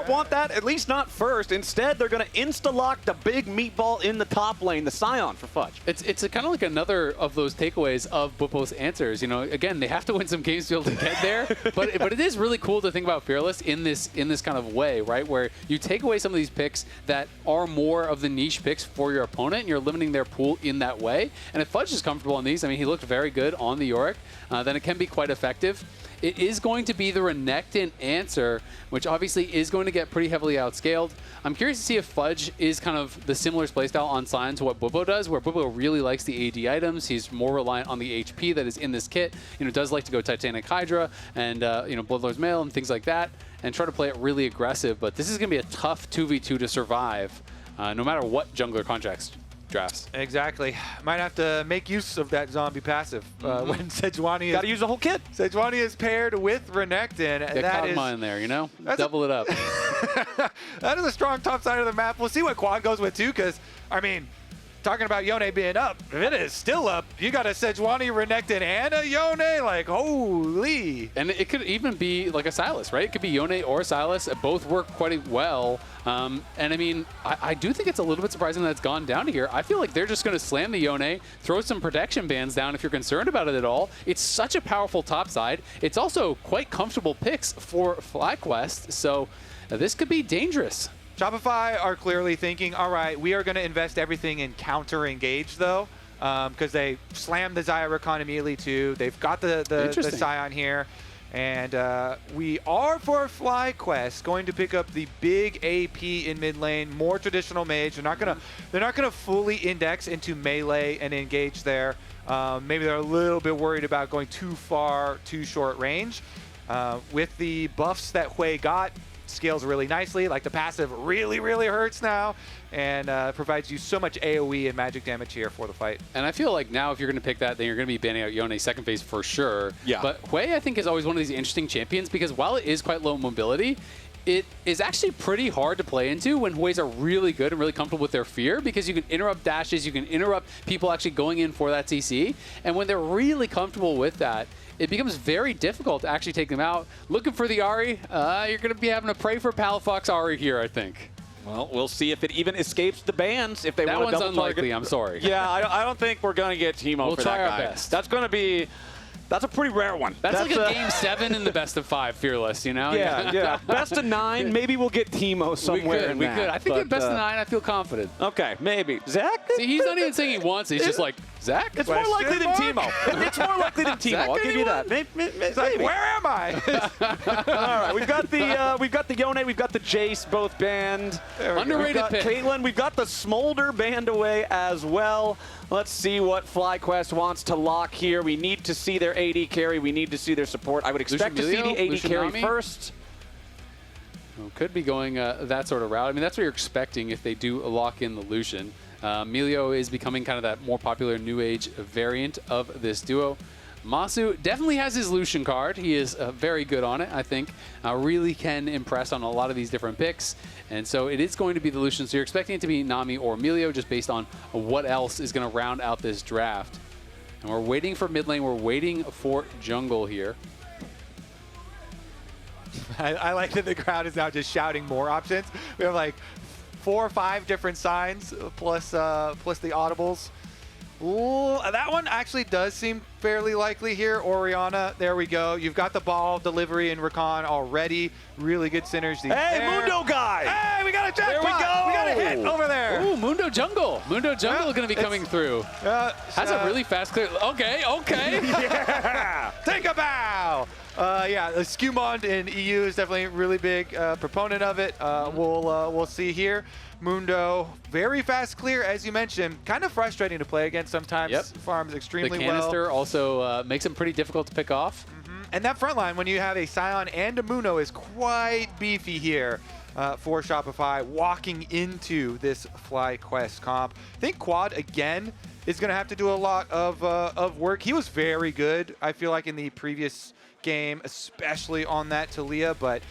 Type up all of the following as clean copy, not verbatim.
not want that, at least not first. Instead, they're going to insta-lock the big meatball in the top lane, the Sion for Fudge. It's kind of like another of those takeaways of Bwipo's answers. You know, again, they have to win some games to be able to get there, but it is really cool to think about Fearless in this kind of way, right? Where you take away some of these picks that are more of the niche picks for your opponent, and you're limiting their pool in that way. And if Fudge is comfortable on these, I mean, he looked very good on the Yorick, then it can be quite effective. It is going to be the Renekton answer, which obviously is going to get pretty heavily outscaled. I'm curious to see if Fudge is kind of the similar playstyle on Sion to what Bwipo does, where Bwipo really likes the AD items. He's more reliant on the HP that is in this kit. You know, does like to go Titanic Hydra and, you know, Bloodlord's Mail and things like that, and try to play it really aggressive. But this is going to be a tough 2v2 to survive, no matter what jungler Contractz drafts. Exactly. Might have to make use of that zombie passive when Sejuani is... Got to use the whole kit. Sejuani is paired with Renekton. Get Kog'Maw in there, you know? Double it up. That is a strong top side of the map. We'll see what Quad goes with, too, because, I mean, talking about Yone being up, if it is still up, you got a Sejuani, Renekton, and a Yone, like, holy. And it could even be like a Sylas, right? It could be Yone or Sylas. Both work quite well. And I mean, I do think it's a little bit surprising that it's gone down to here. I feel like they're just going to slam the Yone, throw some protection bands down if you're concerned about it at all. It's such a powerful top side. It's also quite comfortable picks for FlyQuest, so this could be dangerous. Shopify are clearly thinking, all right, we are going to invest everything in counter-engage, though, because they slammed the Xayah Rakan immediately, too. They've got the Sion here. And we are, for FlyQuest, going to pick up the big AP in mid lane, more traditional mage. They're not gonna fully index into melee and engage there. Maybe they're a little bit worried about going too far, too short range. With the buffs that Hwei got, scales really nicely. Like the passive really, really hurts now, and provides you so much AoE and magic damage here for the fight. And I feel like now if you're going to pick that, then you're going to be banning out Yone second phase for sure. Yeah. But Hwei, I think, is always one of these interesting champions because while it is quite low mobility, it is actually pretty hard to play into when Hweis are really good and really comfortable with their fear, because you can interrupt dashes, you can interrupt people actually going in for that CC. And when they're really comfortable with that, it becomes very difficult to actually take them out. Looking for the Ahri, you're going to be having to pray for Palafox Ahri here, I think. Well, we'll see if it even escapes the bans if they want to double target. That one's unlikely, I'm sorry. Yeah, I don't think we're going to get Teemo we'll for try that our guy. best. That's going to be... That's a pretty rare one. That's like a game 7 in the best of 5 Fearless, you know? Yeah. Best of 9, maybe we'll get Teemo somewhere. We could. I think at best of 9, I feel confident. Okay, maybe. Zach? See, he's not even saying he wants it. He's just like, Zach? It's more likely than Teemo. It's more likely than Teemo. I'll give you that. It's like, where am I? All right, we've got the Yone, we've got the Jace both banned. Underrated pick. Caitlyn, we've got the Smolder banned away as well. Let's see what FlyQuest wants to lock here. We need to see their AD carry. We need to see their support. I would expect to see the AD carry Nami first. Well, could be going that sort of route. I mean, that's what you're expecting if they do lock in the Lucian. Emilio is becoming kind of that more popular new age variant of this duo. Massu definitely has his Lucian card. He is very good on it, I think. Really can impress on a lot of these different picks. And so it is going to be the Lucian. So you're expecting it to be Nami or Emilio just based on what else is going to round out this draft. And we're waiting for mid lane. We're waiting for jungle here. I like that the crowd is now just shouting more options. We have like 4 or 5 different signs plus the audibles. Ooh, that one actually does seem fairly likely here. Orianna, there we go. You've got the ball delivery in Rakan already. Really good synergy there. Mundo guy! Hey, we got a jackpot! There we go! We got a hit over there! Ooh, Mundo Jungle. Mundo Jungle is going to be coming through. Has a really fast clear. Okay. Yeah! Take a bow! Yeah, the Skewmond in EU is definitely a really big proponent of it. We'll see here. Mundo, very fast clear, as you mentioned. Kind of frustrating to play against sometimes. Yep. Farms extremely well. The canister also makes him pretty difficult to pick off. And that front line, when you have a Sion and a Mundo, is quite beefy here for Shopify walking into this FlyQuest comp. I think Quad, again, is going to have to do a lot of work. He was very good, I feel like, in the previous game, especially on that Talia, but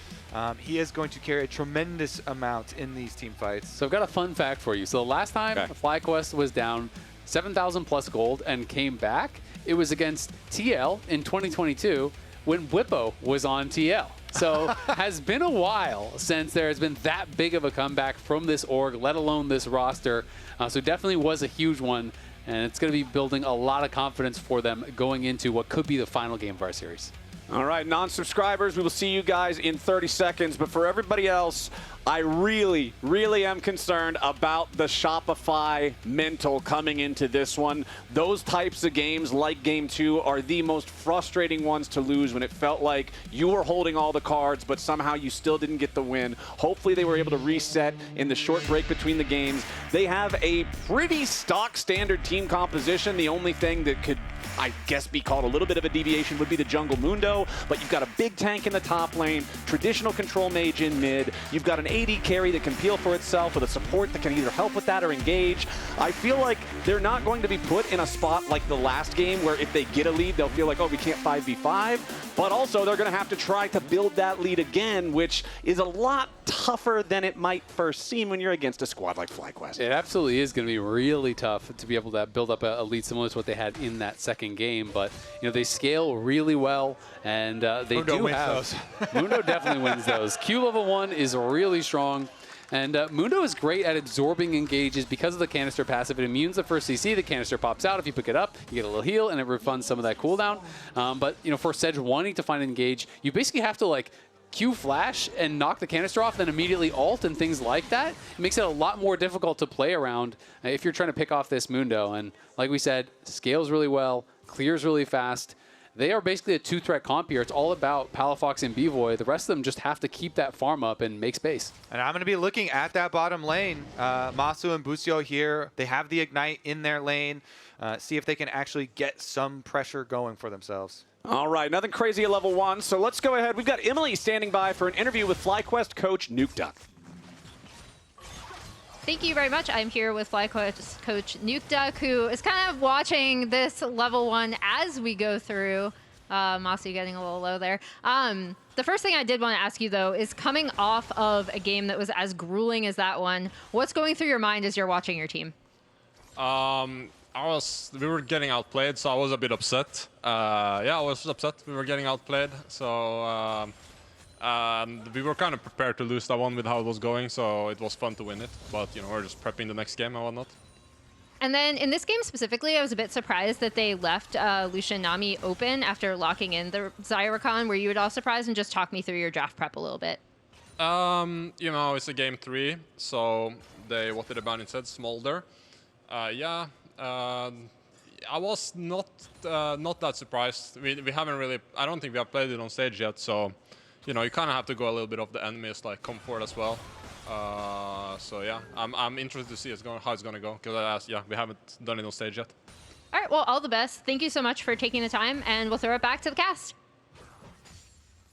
he is going to carry a tremendous amount in these team fights. So I've got a fun fact for you. So the last time FlyQuest was down 7,000 plus gold and came back, it was against TL in 2022 when Bwipo was on TL. So has been a while since there has been that big of a comeback from this org, let alone this roster. So definitely was a huge one, and it's going to be building a lot of confidence for them going into what could be the final game of our series. All right, non-subscribers, we will see you guys in 30 seconds. But for everybody else, I really, really am concerned about the Shopify mental coming into this one. Those types of games, like Game 2, are the most frustrating ones to lose when it felt like you were holding all the cards, but somehow you still didn't get the win. Hopefully they were able to reset in the short break between the games. They have a pretty stock standard team composition. The only thing that could, I guess, be called a little bit of a deviation would be the jungle Mundo, but you've got a big tank in the top lane, traditional control mage in mid, you've got an AD carry that can peel for itself with a support that can either help with that or engage. I feel like they're not going to be put in a spot like the last game where if they get a lead, they'll feel like, oh, we can't 5v5, but also they're going to have to try to build that lead again, which is a lot tougher than it might first seem when you're against a squad like FlyQuest. It absolutely is going to be really tough to be able to build up a lead similar to what they had in that second game, but you know, they scale really well, and they Mundo do wins have those. Mundo definitely wins those. Q level 1 is really strong, and Mundo is great at absorbing engages because of the canister passive. It immunes the first CC, the canister pops out. If you pick it up, you get a little heal, and it refunds some of that cooldown. But you know, for Sejuani to find an engage, you basically have to like Q flash and knock the canister off, then immediately ult and things like that. It makes it a lot more difficult to play around if you're trying to pick off this Mundo. And like we said, scales really well, clears really fast. They are basically a two-threat comp here. It's all about Palafox and Bvoy. The rest of them just have to keep that farm up and make space. And I'm going to be looking at that bottom lane. Massu and Busio here. They have the Ignite in their lane. See if they can actually get some pressure going for themselves. All right, nothing crazy at level 1, so let's go ahead. We've got Emily standing by for an interview with FlyQuest coach NukeDuck. Thank you very much. I'm here with FlyQuest coach NukeDuck, who is kind of watching this level 1 as we go through. Massu getting a little low there. The first thing I did want to ask you, though, is coming off of a game that was as grueling as that one, what's going through your mind as you're watching your team? We were getting outplayed, so I was a bit upset. Yeah, I was upset. We were getting outplayed, so we were kind of prepared to lose that one with how it was going, so it was fun to win it. But you know, we're just prepping the next game and whatnot. And then in this game specifically, I was a bit surprised that they left Lucian Nami open after locking in the Xayah Rakan. Were you at all surprised? And just talk me through your draft prep a little bit. You know, it's a game 3, so what did they ban instead? Smolder. Yeah. I was not that surprised. We haven't really. I don't think we have played it on stage yet. So, you know, you kind of have to go a little bit of the enemy's like comfort as well. So yeah, I'm interested to see how it's gonna go because yeah, we haven't done it on stage yet. All right. Well, all the best. Thank you so much for taking the time, and we'll throw it back to the cast.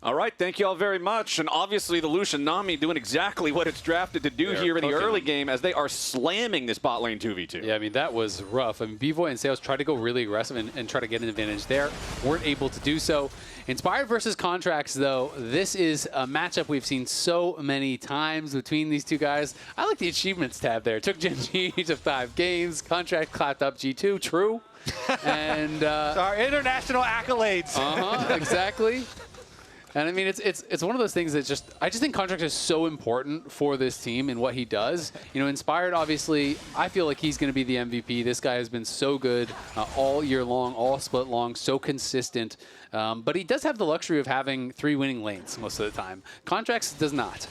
All right, thank you all very much. And obviously the Lucian Nami doing exactly what it's drafted to do here in the early game as they are slamming this bot lane 2v2. Yeah, I mean, that was rough. I mean, Bvoy and Sales tried to go really aggressive and try to get an advantage there. Weren't able to do so. Inspired versus Contractz, though, this is a matchup we've seen so many times between these two guys. I like the achievements tab there. Took Gen G to 5 games. Contractz clapped up G2, true. And our international accolades. Exactly. And I mean, it's one of those things that I just think Contractz is so important for this team and what he does. You know, Inspired, obviously, I feel like he's going to be the MVP. This guy has been so good all year long, all split long, so consistent. But he does have the luxury of having 3 winning lanes most of the time. Contractz does not.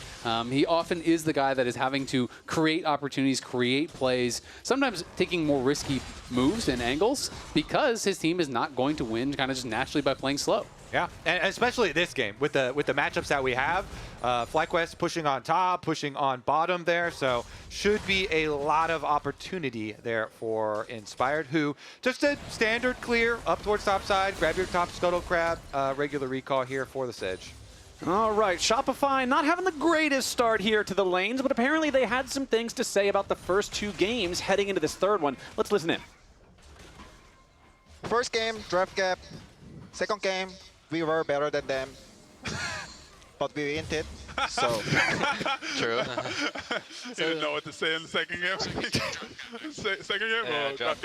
He often is the guy that is having to create opportunities, create plays, sometimes taking more risky moves and angles because his team is not going to win kind of just naturally by playing slow. Yeah, and especially this game with the matchups that we have. FlyQuest pushing on top, pushing on bottom there, so should be a lot of opportunity there for Inspired, who just a standard clear up towards top side, grab your top scuttle crab, regular recall here for the Sedge. All right, Shopify not having the greatest start here to the lanes, but apparently they had some things to say about the first 2 games heading into this third one. Let's listen in. First game, draft gap. Second game, we were better than them, but we went it, so. True. You didn't know what to say in the second game? Second game? Yeah, drop.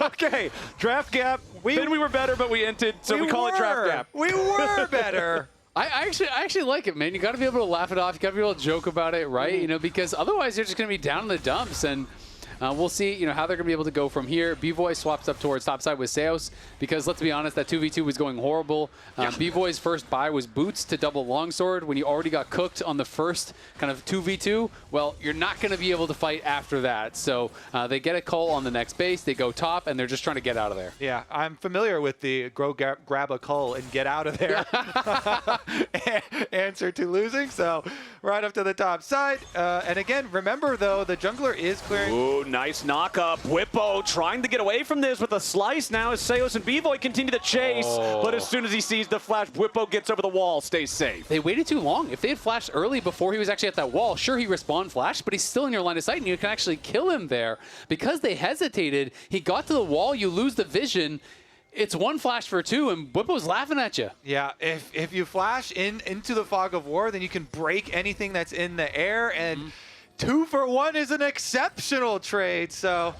Okay, draft gap. Then we were better, but we inted, so we call it draft gap. We were better. I actually like it, man. You got to be able to laugh it off. You got to be able to joke about it, right? You know, because otherwise you're just going to be down in the dumps. And we'll see, you know, how they're going to be able to go from here. Bvoy swaps up towards topside with Seos because, let's be honest, that 2v2 was going horrible. Bvoy's first buy was boots to double longsword. When you already got cooked on the first kind of 2v2, well, you're not going to be able to fight after that. So they get a call on the next base. They go top, and they're just trying to get out of there. Yeah, I'm familiar with the grab a cull and get out of there answer to losing. So right up to the top side. And again, remember, though, the jungler is clearing. Ooh, nice knock up. Bwipo trying to get away from this with a slice now as Seos and Bvoy continue to chase. But as soon as he sees the flash, Bwipo gets over the wall, stays safe. They waited too long. If they had flashed early before he was actually at that wall, sure, he respawned flash, but he's still in your line of sight, and you can actually kill him there. Because they hesitated, he got to the wall, you lose the vision. It's one flash for two, and Bwipo's laughing at you. Yeah, if you flash into the fog of war, then you can break anything that's in the air, and 2 for 1 is an exceptional trade. So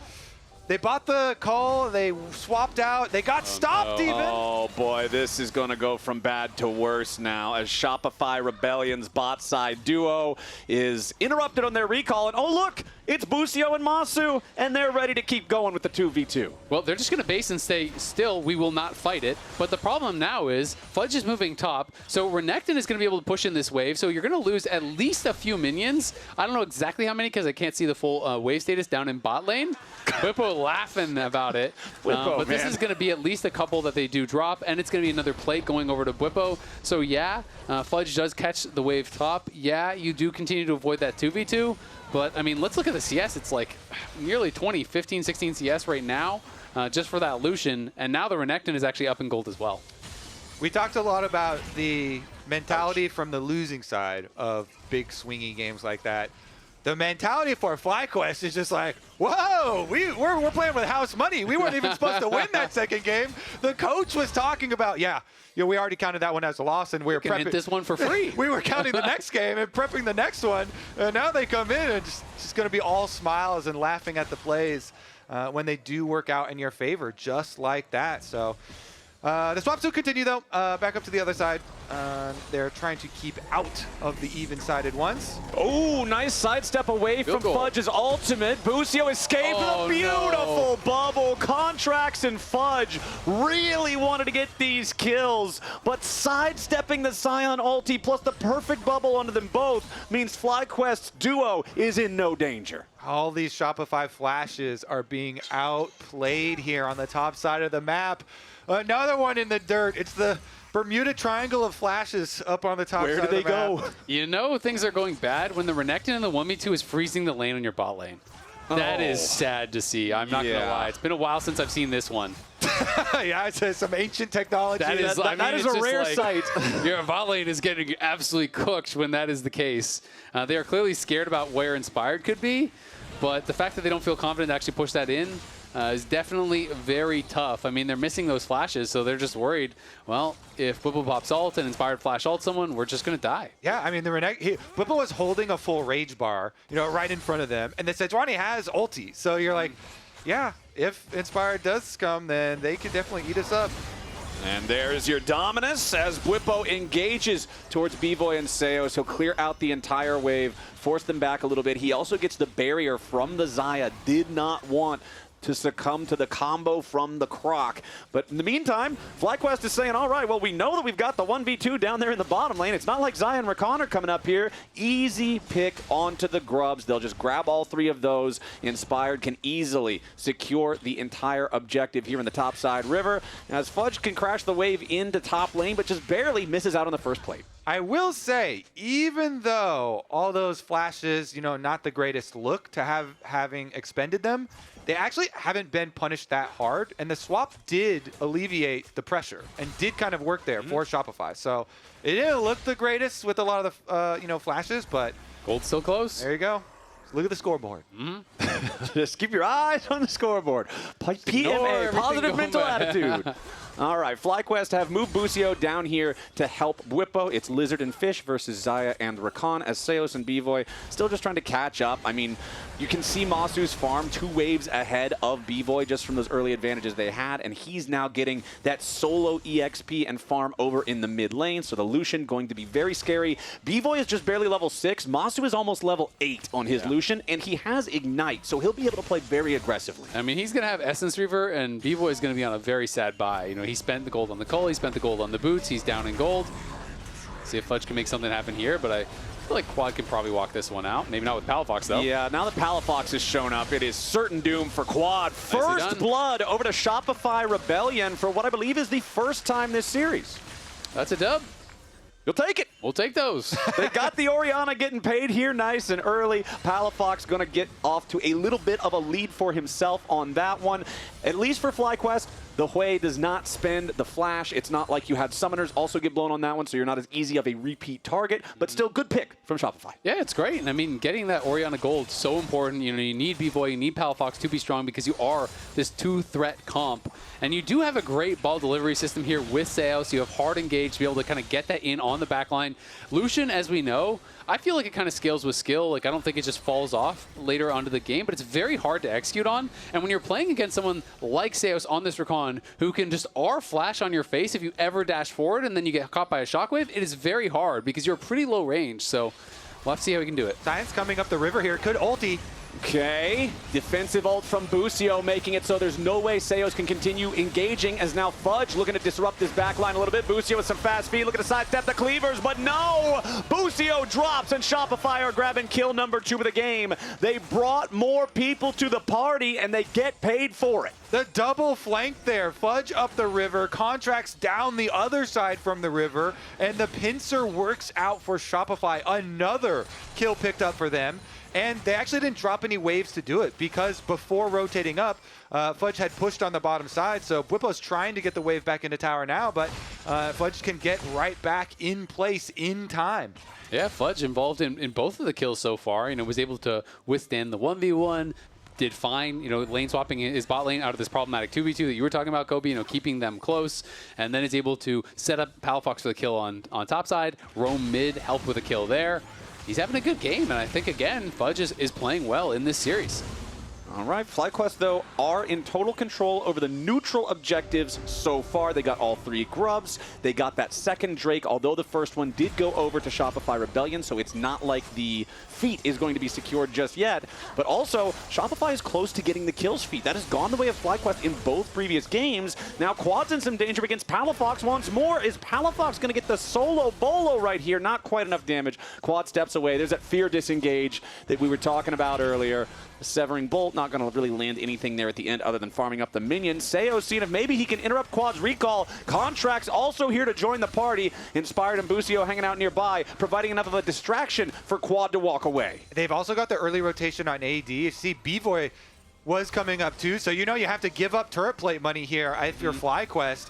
they bought the call, they swapped out, they got stopped even. Oh boy, this is going to go from bad to worse now as Shopify Rebellion's bot side duo is interrupted on their recall. And oh look, it's Busio and Massu, and they're ready to keep going with the 2v2. Well, they're just going to base and stay still. We will not fight it. But the problem now is Fudge is moving top, so Renekton is going to be able to push in this wave. So you're going to lose at least a few minions. I don't know exactly how many because I can't see the full wave status down in bot lane. Bwipo laughing about it. But this is going to be at least a couple that they do drop, and it's going to be another plate going over to Bwipo. So yeah, Fudge does catch the wave top. Yeah, you do continue to avoid that 2v2. But, I mean, let's look at the CS. It's like nearly 20, 15, 16 CS right now just for that Lucian. And now the Renekton is actually up in gold as well. We talked a lot about the mentality from the losing side of big swingy games like that. The mentality for FlyQuest is just like, whoa, we're playing with house money. We weren't even supposed to win that second game. The coach was talking about, we already counted that one as a loss, and we were prepping this one for free. We were counting the next game and prepping the next one, and now they come in and just going to be all smiles and laughing at the plays when they do work out in your favor, just like that. So the swaps will continue, though. Back up to the other side. They're trying to keep out of the even-sided ones. Oh, nice sidestep away from Fudge's ultimate. Busio escaped with a beautiful bubble. Contractz and Fudge really wanted to get these kills, but sidestepping the Sion ulti plus the perfect bubble onto them both means FlyQuest's duo is in no danger. All these Shopify flashes are being outplayed here on the top side of the map. Another one in the dirt. It's the Bermuda Triangle of flashes up on the top side of the map. Where do they go? You know things are going bad when the Renekton in the 1v2 is freezing the lane on your bot lane. That is sad to see. I'm not going to lie. It's been a while since I've seen this one. Yeah, it's some ancient technology. That is a rare sight. Your bot lane is getting absolutely cooked when that is the case. They are clearly scared about where Inspired could be, but the fact that they don't feel confident to actually push that in is definitely very tough. I mean, they're missing those flashes, so they're just worried, well, if Bwipo pops ult and Inspired flash ult someone, we're just going to die. Yeah, I mean, Bwipo was holding a full rage bar, right in front of them, and the Sejuani has ulti, so you're like, yeah, if Inspired does come, then they could definitely eat us up. And there's your Dominus as Bwipo engages towards Bvoy and Seos. He'll clear out the entire wave, force them back a little bit. He also gets the barrier from the Xayah. Did not want to succumb to the combo from the Croc. But in the meantime, FlyQuest is saying, all right, well, we know that we've got the 1v2 down there in the bottom lane. It's not like Xayah and Rakan are coming up here. Easy pick onto the grubs. They'll just grab all three of those. Inspired can easily secure the entire objective here in the top side river, as Fudge can crash the wave into top lane, but just barely misses out on the first plate. I will say, even though all those flashes, not the greatest look to having expended them, they actually haven't been punished that hard, and the swap did alleviate the pressure and did kind of work there for Shopify. So it didn't look the greatest with a lot of the flashes, but gold's still close. There you go. Look at the scoreboard. Just keep your eyes on the scoreboard. PMA, positive mental attitude. All right, FlyQuest have moved Busio down here to help Bwipo. It's Lizard and Fish versus Xayah and Rakan, as Seos and Bvoy still just trying to catch up. I mean, you can see Massu's farm 2 waves ahead of Bvoy just from those early advantages they had, and he's now getting that solo EXP and farm over in the mid lane, so the Lucian going to be very scary. Bvoy is just barely level 6. Massu is almost level 8 on his Lucian, and he has Ignite, so he'll be able to play very aggressively. I mean, he's going to have Essence Reaver, and Bvoy is going to be on a very sad buy. You know, he spent the gold on the Cull, he spent the gold on the boots, he's down in gold. See if Fudge can make something happen here, but I feel like Quad can probably walk this one out. Maybe not with Palafox, though. Yeah, now that Palafox has shown up, it is certain doom for Quad. First blood over to Shopify Rebellion for what I believe is the first time this series. That's a dub. You'll take it. We'll take those. They got the Orianna getting paid here nice and early. Palafox going to get off to a little bit of a lead for himself on that one. At least for FlyQuest, the Hwei does not spend the flash. It's not like you had summoners also get blown on that one, so you're not as easy of a repeat target, but still good pick from Shopify. Yeah, it's great. And I mean, getting that Orianna gold, so important. You know, you need Bvoy, you need Palafox to be strong because you are this 2-threat comp. And you do have a great ball delivery system here with Seos. You have hard engage to be able to kind of get that in on the back line. Lucian, as we know, I feel like it kind of scales with skill. Like, I don't think it just falls off later onto the game, but it's very hard to execute on. And when you're playing against someone like Seos on this Rakan, who can just R-flash on your face if you ever dash forward and then you get caught by a shockwave, it is very hard because you're pretty low range. So we'll have to see how we can do it. Sion's coming up the river here. Could ulti. Okay, defensive ult from Busio, making it so there's no way Seos can continue engaging, as now Fudge looking to disrupt this backline a little bit. Busio with some fast speed, looking to sidestep the cleavers, but no! Busio drops, and Shopify are grabbing kill number 2 of the game. They brought more people to the party, and they get paid for it. The double flank there. Fudge up the river, Contractz down the other side from the river, and the pincer works out for Shopify. Another kill picked up for them. And they actually didn't drop any waves to do it because before rotating up, Fudge had pushed on the bottom side. So Bwipo's trying to get the wave back into tower now, but Fudge can get right back in place in time. Yeah, Fudge involved in both of the kills so far. You know, was able to withstand the 1v1. Did fine, you know, lane swapping his bot lane out of this problematic 2v2 that you were talking about, Kobe, you know, keeping them close, and then is able to set up Palafox for the kill on top side, roam mid, help with a kill there. He's having a good game, and I think, again, Fudge is playing well in this series. All right, FlyQuest, though, are in total control over the neutral objectives so far. They got all 3 grubs. They got that second Drake, although the first one did go over to Shopify Rebellion, so it's not like the feat is going to be secured just yet. But also, Shopify is close to getting the kills feat. That has gone the way of FlyQuest in both previous games. Now Quad's in some danger against Palafox once more. Is Palafox going to get the solo bolo right here? Not quite enough damage. Quad steps away. There's that fear disengage that we were talking about earlier. The Severing Bolt not going to really land anything there at the end other than farming up the minions. Seos seeing if maybe he can interrupt Quad's recall. Contractz also here to join the party. Inspired and Busio hanging out nearby, providing enough of a distraction for Quad to walk away. They've also got the early rotation on AD. You see Bvoy was coming up too, so you know you have to give up turret plate money here if you're FlyQuest.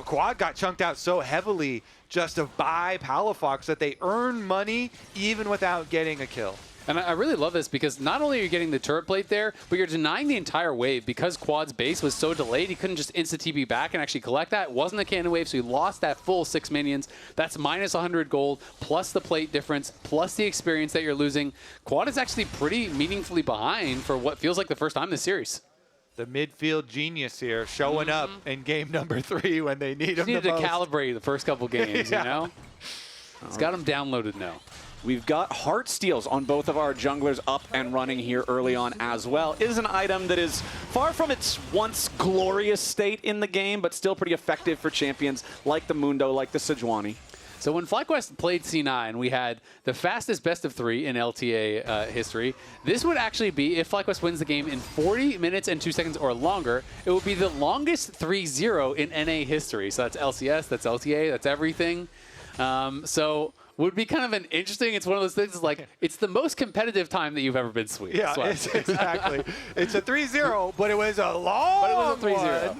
Quad got chunked out so heavily just to buy Palafox that they earn money even without getting a kill. And I really love this because not only are you getting the turret plate there, but you're denying the entire wave because Quad's base was so delayed, he couldn't just insta-TP back and actually collect that. It wasn't a cannon wave, so he lost that full 6 minions. That's minus 100 gold, plus the plate difference, plus the experience that you're losing. Quad is actually pretty meaningfully behind for what feels like the first time this series. The midfield genius here showing up in game number 3 when they need him the most. Needed to calibrate the first couple games, you know? It's got him downloaded now. We've got heart steals on both of our junglers up and running here early on as well. It is an item that is far from its once glorious state in the game, but still pretty effective for champions like the Mundo, like the Sejuani. So when FlyQuest played C9, we had the fastest best of 3 in LTA history. This would actually be, if FlyQuest wins the game in 40 minutes and 2 seconds or longer, it would be the longest 3-0 in NA history. So that's LCS, that's LTA, that's everything. So would be kind of an interesting. It's one of those things like it's the most competitive time that you've ever been sweet. Yeah, exactly. It's a 3-0, but it was a long. But it was a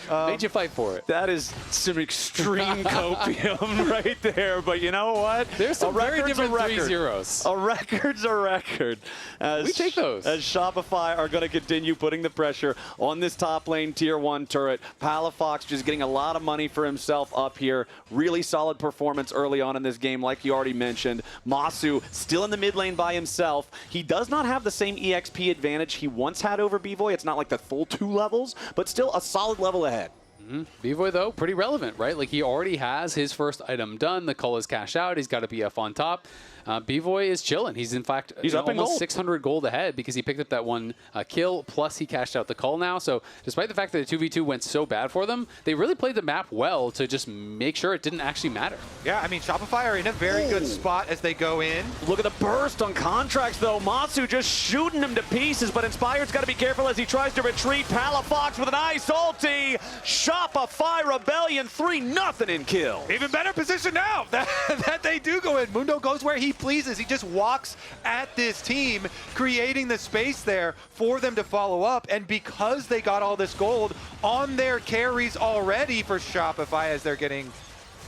3-0. Made you fight for it. That is some extreme copium right there. But you know what? There's some very different 3-0s. A record's a record. We take those. As Shopify are going to continue putting the pressure on this top lane tier 1 turret. Palafox just getting a lot of money for himself up here. Really solid performance early on in this game, like you already mentioned. Massu still in the mid lane by himself. He does not have the same EXP advantage he once had over Bvoy. It's not like the full 2 levels, but still a solid level ahead. Bvoy, though, pretty relevant, right? Like, he already has his first item done. The cull is cash out. He's got a BF on top. Bvoy is chilling. He's, in fact, he's up almost gold. 600 gold ahead because he picked up that one kill, plus he cashed out the cull now. So despite the fact that the 2v2 went so bad for them, they really played the map well to just make sure it didn't actually matter. Yeah, I mean, Shopify are in a very good spot as they go in. Look at the burst on Contractz, though. Massu just shooting him to pieces, but Inspired's got to be careful as he tries to retreat. Palafox with a nice ulti. Shopify Rebellion 3-0 in kill. Even better position now that they do go in. Mundo goes where he pleases. He just walks at this team, creating the space there for them to follow up. And because they got all this gold on their carries already for Shopify as they're getting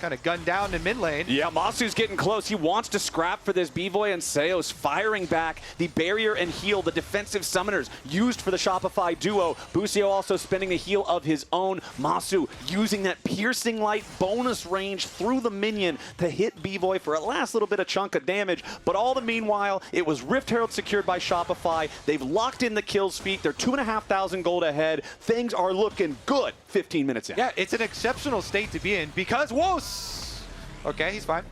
kind of gunned down in mid lane. Yeah, Masu's getting close. He wants to scrap for this. Bvoy and Seo's firing back the barrier and heal, the defensive summoners used for the Shopify duo. Busio also spending the heal of his own. Massu using that piercing light bonus range through the minion to hit Bvoy for a last little bit of chunk of damage. But all the meanwhile, it was Rift Herald secured by Shopify. They've locked in the kill streak. They're 2,500 gold ahead. Things are looking good 15 minutes in. Yeah, it's an exceptional state to be in because, whoa! Okay, he's fine.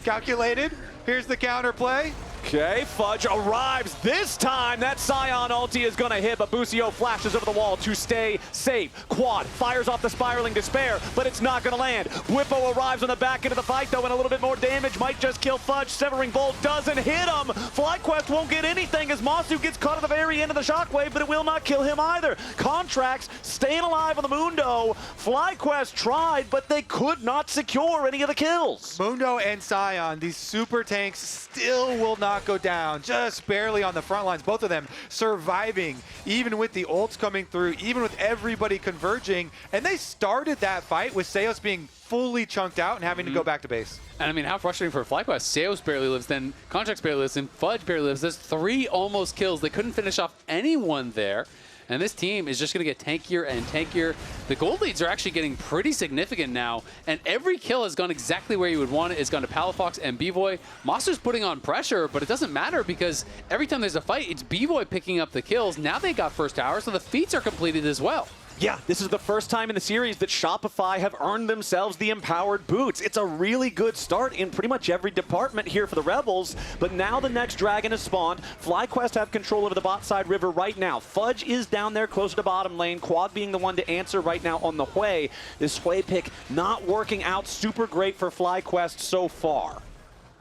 Calculated. Here's the counterplay. Okay, Fudge arrives this time. That Sion ulti is going to hit, but Busio flashes over the wall to stay safe. Quad fires off the Spiraling Despair, but it's not going to land. Bwipo arrives on the back end of the fight, though, and a little bit more damage. Might just kill Fudge. Severing Bolt doesn't hit him. FlyQuest won't get anything as Massu gets caught at the very end of the shockwave, but it will not kill him either. Contractz staying alive on the Mundo. FlyQuest tried, but they could not secure any of the kills. Mundo and Sion, these super tanks, still will not go down, just barely on the front lines. Both of them surviving, even with the ults coming through, even with everybody converging. And they started that fight with Seos being fully chunked out and having to go back to base. And I mean, how frustrating for FlyQuest. Seos barely lives, then Contractz barely lives, and Fudge barely lives. There's 3 almost kills. They couldn't finish off anyone there. And this team is just going to get tankier and tankier. The gold leads are actually getting pretty significant now. And every kill has gone exactly where you would want it. It's gone to Palafox and Bvoy. Massu's putting on pressure, but it doesn't matter because every time there's a fight, it's Bvoy picking up the kills. Now they got first tower, so the feats are completed as well. Yeah, this is the first time in the series that Shopify have earned themselves the empowered boots. It's a really good start in pretty much every department here for the Rebels, but now the next dragon is spawned. FlyQuest have control over the bot side river right now. Fudge is down there closer to bottom lane, Quad being the one to answer right now on the Hwei. This Hwei pick not working out super great for FlyQuest so far.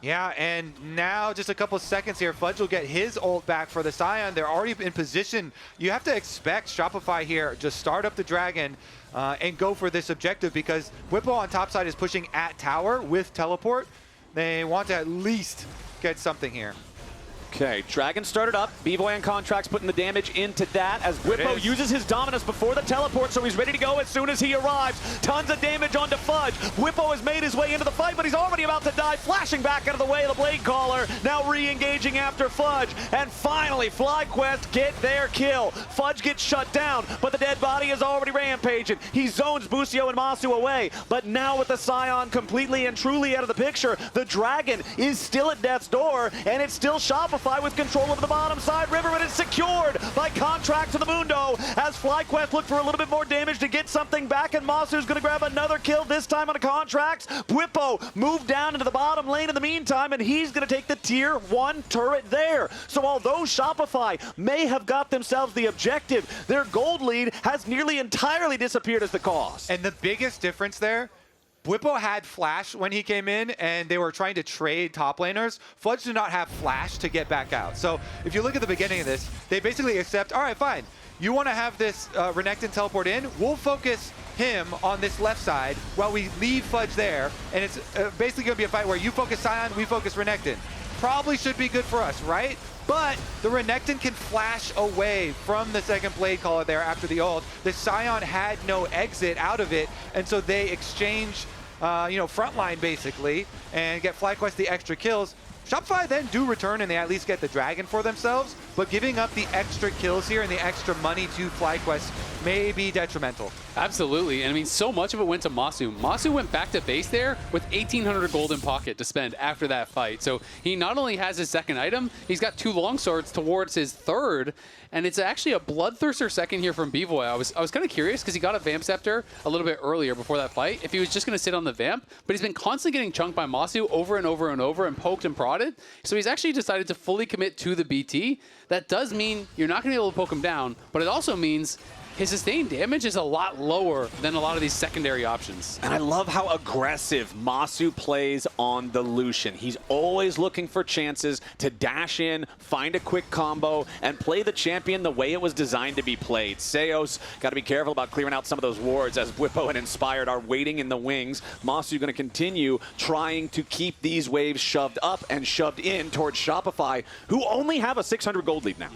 Yeah, and now just a couple seconds here, Fudge will get his ult back for the Sion. They're already in position. You have to expect Shopify here, just start up the dragon and go for this objective because Bwipo on top side is pushing at tower with teleport. They want to at least get something here. Okay, Dragon started up. Bvoy and Contractz putting the damage into that as Bwipo uses his dominance before the teleport, so he's ready to go as soon as he arrives. Tons of damage onto Fudge. Bwipo has made his way into the fight, but he's already about to die, flashing back out of the way of the Blade Caller. Now re-engaging after Fudge, and finally FlyQuest get their kill. Fudge gets shut down, but the dead body is already rampaging. He zones Busio and Massu away, but now with the Sion completely and truly out of the picture, the Dragon is still at death's door, and it's still Shopify with control of the bottom side river, but it's secured by Contractz to the Mundo as FlyQuest look for a little bit more damage to get something back, and Massu's going to grab another kill, this time on a Contractz. Bwipo moved down into the bottom lane in the meantime, and he's going to take the tier 1 turret there. So although Shopify may have got themselves the objective, their gold lead has nearly entirely disappeared as the cost. And the biggest difference there, Bwipo had flash when he came in, and they were trying to trade top laners. Fudge did not have flash to get back out. So if you look at the beginning of this, they basically accept, all right, fine. You want to have this Renekton teleport in? We'll focus him on this left side while we leave Fudge there. And it's basically going to be a fight where you focus Sion, we focus Renekton. Probably should be good for us, right? But the Renekton can flash away from the second blade caller there after the ult. The Sion had no exit out of it, and so they exchange, frontline basically, and get FlyQuest the extra kills. Shopify then do return, and they at least get the dragon for themselves, but giving up the extra kills here and the extra money to FlyQuest may be detrimental. Absolutely, and I mean, so much of it went to Massu. Massu went back to base there with 1,800 gold in pocket to spend after that fight. So he not only has his second item, he's got 2 longswords towards his third, and it's actually a Bloodthirster second here from Bvoy. I was kind of curious because he got a Vamp Scepter a little bit earlier before that fight, if he was just going to sit on the Vamp, but he's been constantly getting chunked by Massu over and over and over and poked and prodded. So he's actually decided to fully commit to the BT. That does mean you're not going to be able to poke him down, but it also means his sustained damage is a lot lower than a lot of these secondary options. And I love how aggressive Massu plays on the Lucian. He's always looking for chances to dash in, find a quick combo, and play the champion the way it was designed to be played. Seos got to be careful about clearing out some of those wards as Bwipo and Inspired are waiting in the wings. Massu going to continue trying to keep these waves shoved up and shoved in towards Shopify, who only have a 600 gold lead now.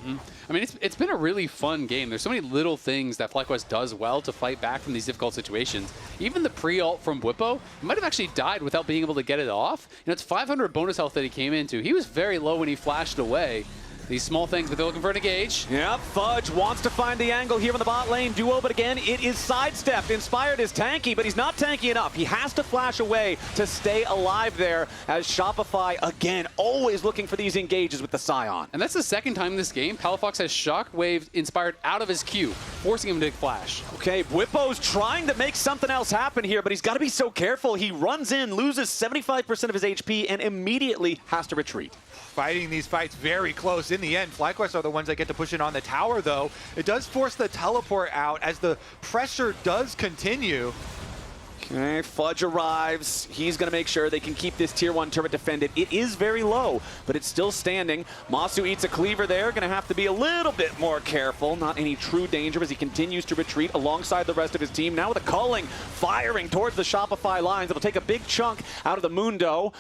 I mean, it's been a really fun game. There's so many little things that FlyQuest does well to fight back from these difficult situations. Even the pre-ult from Bwipo might have actually died without being able to get it off. It's 500 bonus health that he came into. He was very low when he flashed away. These small things, but they're looking for an engage. Yep, Fudge wants to find the angle here in the bot lane duo, but again, it is sidestepped. Inspired is tanky, but he's not tanky enough. He has to flash away to stay alive there as Shopify, again, always looking for these engages with the Sion. And that's the second time this game Palafox has Shockwave Inspired out of his queue, forcing him to flash. Okay, Bwipo's trying to make something else happen here, but he's got to be so careful. He runs in, loses 75% of his HP, and immediately has to retreat. Fighting these fights very close. In the end, FlyQuest are the ones that get to push it on the tower, though. It does force the teleport out as the pressure does continue. Okay, Fudge arrives. He's going to make sure they can keep this tier 1 turret defended. It is very low, but it's still standing. Massu eats a cleaver there. Going to have to be a little bit more careful. Not any true danger as he continues to retreat alongside the rest of his team. Now with a culling, firing towards the Shopify lines. It'll take a big chunk out of the Mundo.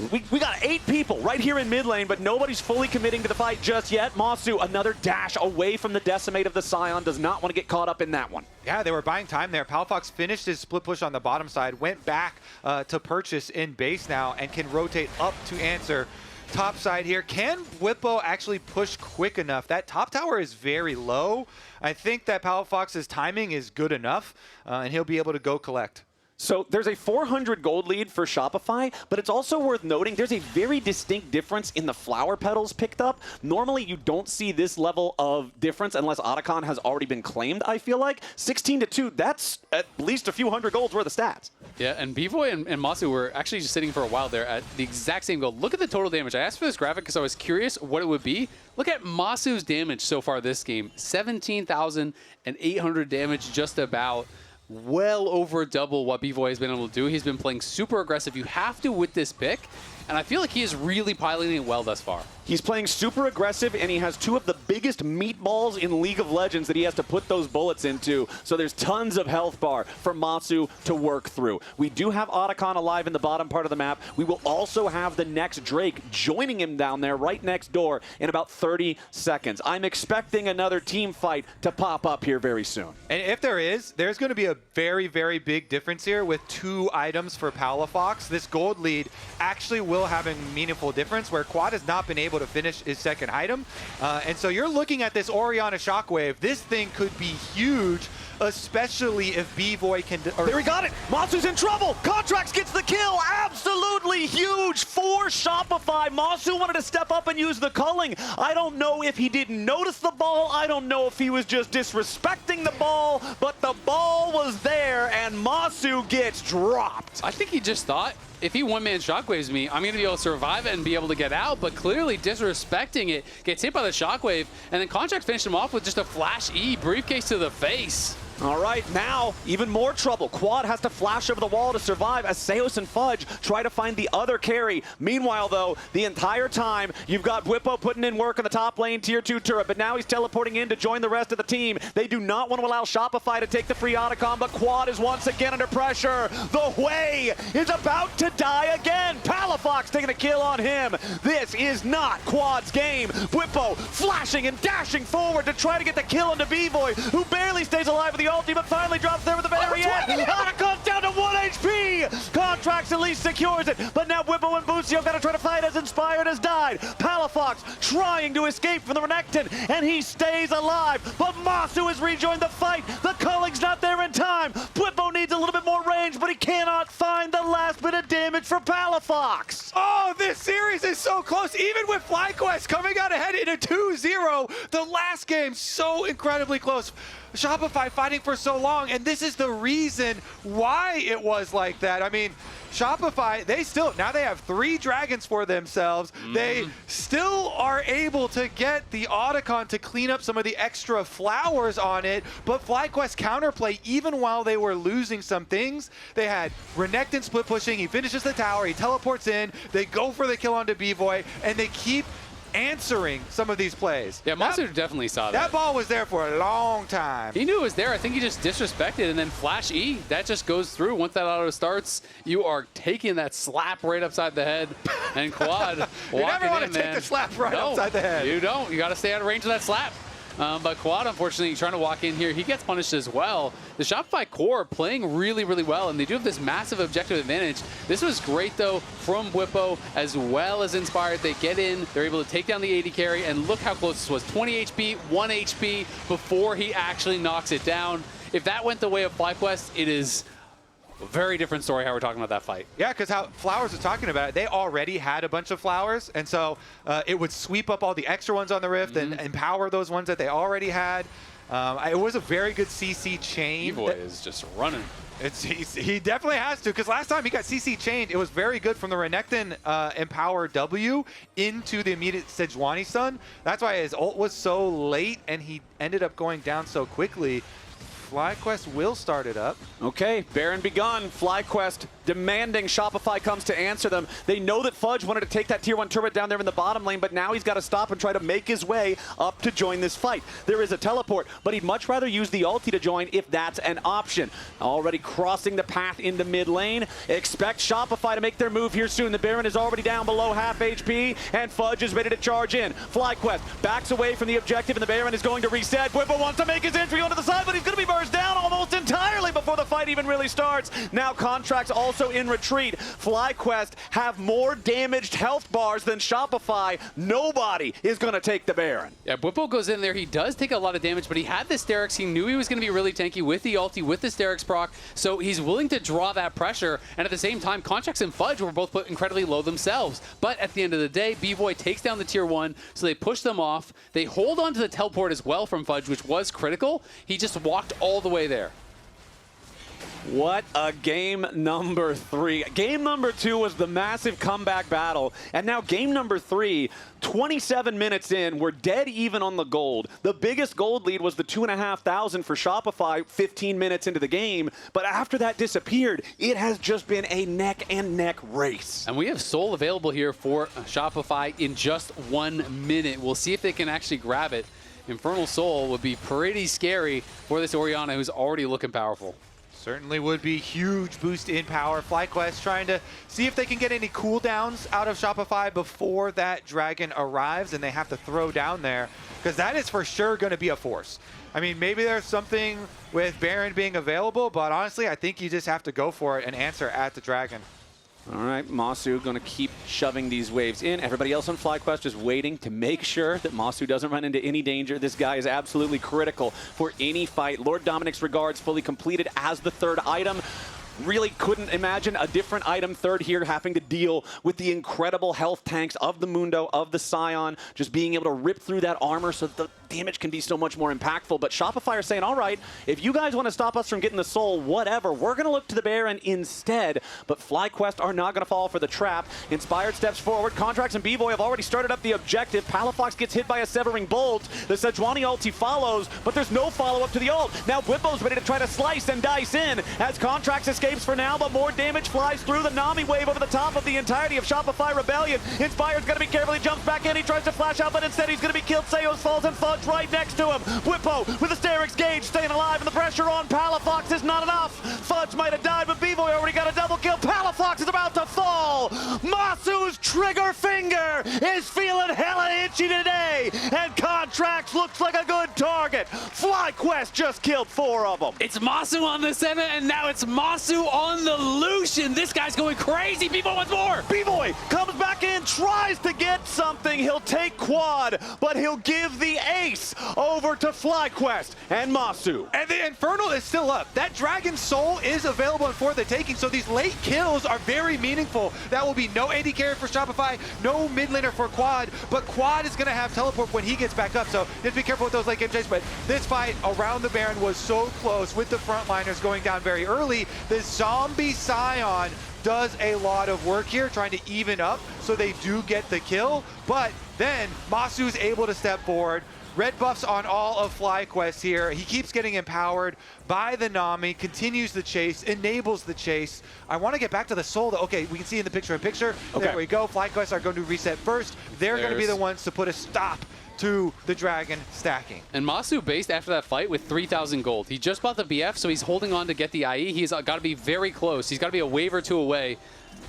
We got 8 people right here in mid lane, but nobody's fully committing to the fight just yet. Massu, another dash away from the decimate of the Sion, does not want to get caught up in that one. Yeah, they were buying time there. Palafox finished his split push on the bottom side, went back to purchase in base now, and can rotate up to answer. Top side here. Can Bwipo actually push quick enough? That top tower is very low. I think that Palafox's timing is good enough, and he'll be able to go collect. So there's a 400 gold lead for Shopify, but it's also worth noting there's a very distinct difference in the flower petals picked up. Normally, you don't see this level of difference unless Otacon has already been claimed, I feel like. 16-2, that's at least a few hundred golds worth of stats. Yeah, and Bvoy and Massu were actually just sitting for a while there at the exact same goal. Look at the total damage. I asked for this graphic because I was curious what it would be. Look at Masu's damage so far this game. 17,800 damage just about. Well over double what Bvoy has been able to do. He's been playing super aggressive. You have to with this pick, and I feel like he is really piloting it well thus far. He's playing super aggressive, and he has 2 of the biggest meatballs in League of Legends that he has to put those bullets into. So there's tons of health bar for Massu to work through. We do have Otacon alive in the bottom part of the map. We will also have the next Drake joining him down there right next door in about 30 seconds. I'm expecting another team fight to pop up here very soon. And if there is, there's going to be a very, very big difference here with 2 items for Palafox. This gold lead actually will have a meaningful difference where Quad has not been able to finish his second item. And so you're looking at this Orianna Shockwave. This thing could be huge, especially if Bvoy can... There he got it! Massu's in trouble! Contractz gets the kill! Absolutely huge for Shopify! Massu wanted to step up and use the culling. I don't know if he didn't notice the ball. I don't know if he was just disrespecting the ball, but the ball was there, and Massu gets dropped. I think he just thought, if he one-man shockwaves me, I'm going to be able to survive it and be able to get out, but clearly disrespecting it, gets hit by the shockwave, and then Contractz finished him off with just a flash E briefcase to the face. All right, now even more trouble. Quad has to flash over the wall to survive as Seos and Fudge try to find the other carry. Meanwhile, though, the entire time, you've got Bwipo putting in work on the top lane, tier 2 turret, but now he's teleporting in to join the rest of the team. They do not want to allow Shopify to take the free Otacon, but Quad is once again under pressure. The Hwei is about to die again. Palafox taking a kill on him. This is not Quad's game. Bwipo flashing and dashing forward to try to get the kill onto Bvoy, who barely stays alive with the ulti, but finally drops there with the very end. Otacon's down to 1 HP. Contractz at least secures it, but now Bwipo and Busio got to try to fight as Inspired has died. Palafox trying to escape from the Renekton, and he stays alive, but Massu has rejoined the fight. The culling's not there in time. Bwipo needs a little bit more range, but he cannot find the last bit of damage for Palafox. Oh, this series is so close. Even with FlyQuest coming out ahead in a 2-0, the last game so incredibly close. Shopify fighting for so long, and this is the reason why it was like that. I mean, Shopify, now they have 3 dragons for themselves. They still are able to get the Otacon to clean up some of the extra flowers on it, but FlyQuest counterplay, even while they were losing some things, they had Renekton split pushing, he finishes the tower, he teleports in, they go for the kill onto Bvoy, and they keep answering some of these plays. Yeah, Massu definitely saw that. That ball was there for a long time. He knew it was there. I think he just disrespected, and then Flash E, that just goes through. Once that auto starts, you are taking that slap right upside the head. And Quad you never want to take man. the slap right upside the head. You don't. You got to stay out of range of that slap. But Quad, unfortunately, trying to walk in here, he gets punished as well. The Shopify core playing really, really well, and they do have this massive objective advantage. This was great, though, from Bwipo as well as Inspired. They get in, they're able to take down the AD carry, and look how close this was. 20 HP, 1 HP before he actually knocks it down. If that went the way of FlyQuest, it is a very different story how we're talking about that fight. Yeah, because how Flowers was talking about it, they already had a bunch of flowers, and so it would sweep up all the extra ones on the Rift and empower those ones that they already had. It was a very good CC chain. Bvoy is just running. He definitely has to, because last time he got CC chained, it was very good from the Renekton Empower W into the immediate Sejuani stun. That's why his ult was so late, and he ended up going down so quickly. FlyQuest will start it up. Okay, Baron begun. FlyQuest demanding Shopify comes to answer them. They know that Fudge wanted to take that tier 1 turret down there in the bottom lane, but now he's got to stop and try to make his way up to join this fight. There is a teleport, but he'd much rather use the ulti to join if that's an option. Already crossing the path into mid lane. Expect Shopify to make their move here soon. The Baron is already down below half HP, and Fudge is ready to charge in. FlyQuest backs away from the objective, and the Baron is going to reset. Bwipo wants to make his entry onto the side, but he's going to be burned down almost entirely before the fight even really starts. Now Contractz also in retreat. FlyQuest have more damaged health bars than Shopify. Nobody is going to take the Baron. Yeah, Bwipo goes in there. He does take a lot of damage, but he had the Sterix. He knew he was going to be really tanky with the ulti, with the Sterix proc, so he's willing to draw that pressure. And at the same time, Contractz and Fudge were both put incredibly low themselves. But at the end of the day, Bvoy takes down the tier 1, so they push them off. They hold on to the teleport as well from Fudge, which was critical. He just walked all the way there. What a game number 3. Game number 2 was the massive comeback battle. And now game number 3, 27 minutes in, we're dead even on the gold. The biggest gold lead was the 2,500 for Shopify 15 minutes into the game. But after that disappeared, it has just been a neck-and-neck race. And we have Soul available here for Shopify in just 1 minute. We'll see if they can actually grab it. Infernal Soul would be pretty scary for this Orianna, who's already looking powerful. Certainly would be huge boost in power. FlyQuest trying to see if they can get any cooldowns out of Shopify before that dragon arrives, and they have to throw down there, because that is for sure going to be a force. I mean, maybe there's something with Baron being available, but honestly, I think you just have to go for it and answer at the dragon. All right, Massu going to keep shoving these waves in. Everybody else on FlyQuest is waiting to make sure that Massu doesn't run into any danger. This guy is absolutely critical for any fight. Lord Dominic's regards fully completed as the 3rd item. Really couldn't imagine a different item 3rd here, having to deal with the incredible health tanks of the Mundo, of the Sion, just being able to rip through that armor so that damage can be so much more impactful. But Shopify are saying, all right, if you guys want to stop us from getting the soul, whatever, we're going to look to the Baron instead. But FlyQuest are not going to fall for the trap. Inspired steps forward. Contractz and Bvoy have already started up the objective. Palafox gets hit by a Severing Bolt. The Sejuani ulti follows, but there's no follow-up to the ult. Now Bwipo's ready to try to slice and dice in as Contractz escapes for now, but more damage flies through. The Nami wave over the top of the entirety of Shopify Rebellion. Inspired's going to be careful. He jumps back in. He tries to flash out, but instead he's going to be killed. Sayos falls and Fudge right next to him. Bwipo with a Sterix gauge staying alive, and the pressure on Palafox is not enough. Fudge might have died, but Bvoy already got a double kill. Palafox is about to fall. Massu's trigger finger is feeling hella itchy today, and Contractz looks like a good target. FlyQuest just killed 4 of them. It's Massu on the center, and now it's Massu on the Lucian. This guy's going crazy. Bvoy wants more. Bvoy comes back in, tries to get something. He'll take quad, but he'll give the ace over to FlyQuest and Massu. And the Infernal is still up. That Dragon Soul is available for the taking, so these late kills are very meaningful. That will be no AD carry for Shopify, no mid laner for Quad, but Quad is going to have teleport when he gets back up, so just be careful with those late game chases. But this fight around the Baron was so close with the frontliners going down very early. The zombie Sion does a lot of work here, trying to even up so they do get the kill, but then Massu's able to step forward. Red buffs on all of FlyQuest here. He keeps getting empowered by the Nami, continues the chase, enables the chase. I want to get back to the soul, though. Okay, we can see in the picture-in-picture. Okay. There we go. FlyQuest are going to reset first. They're going to be the ones to put a stop to the Dragon stacking. And Massu based after that fight with 3,000 gold. He just bought the BF, so he's holding on to get the IE. He's got to be very close. He's got to be a wave or two away.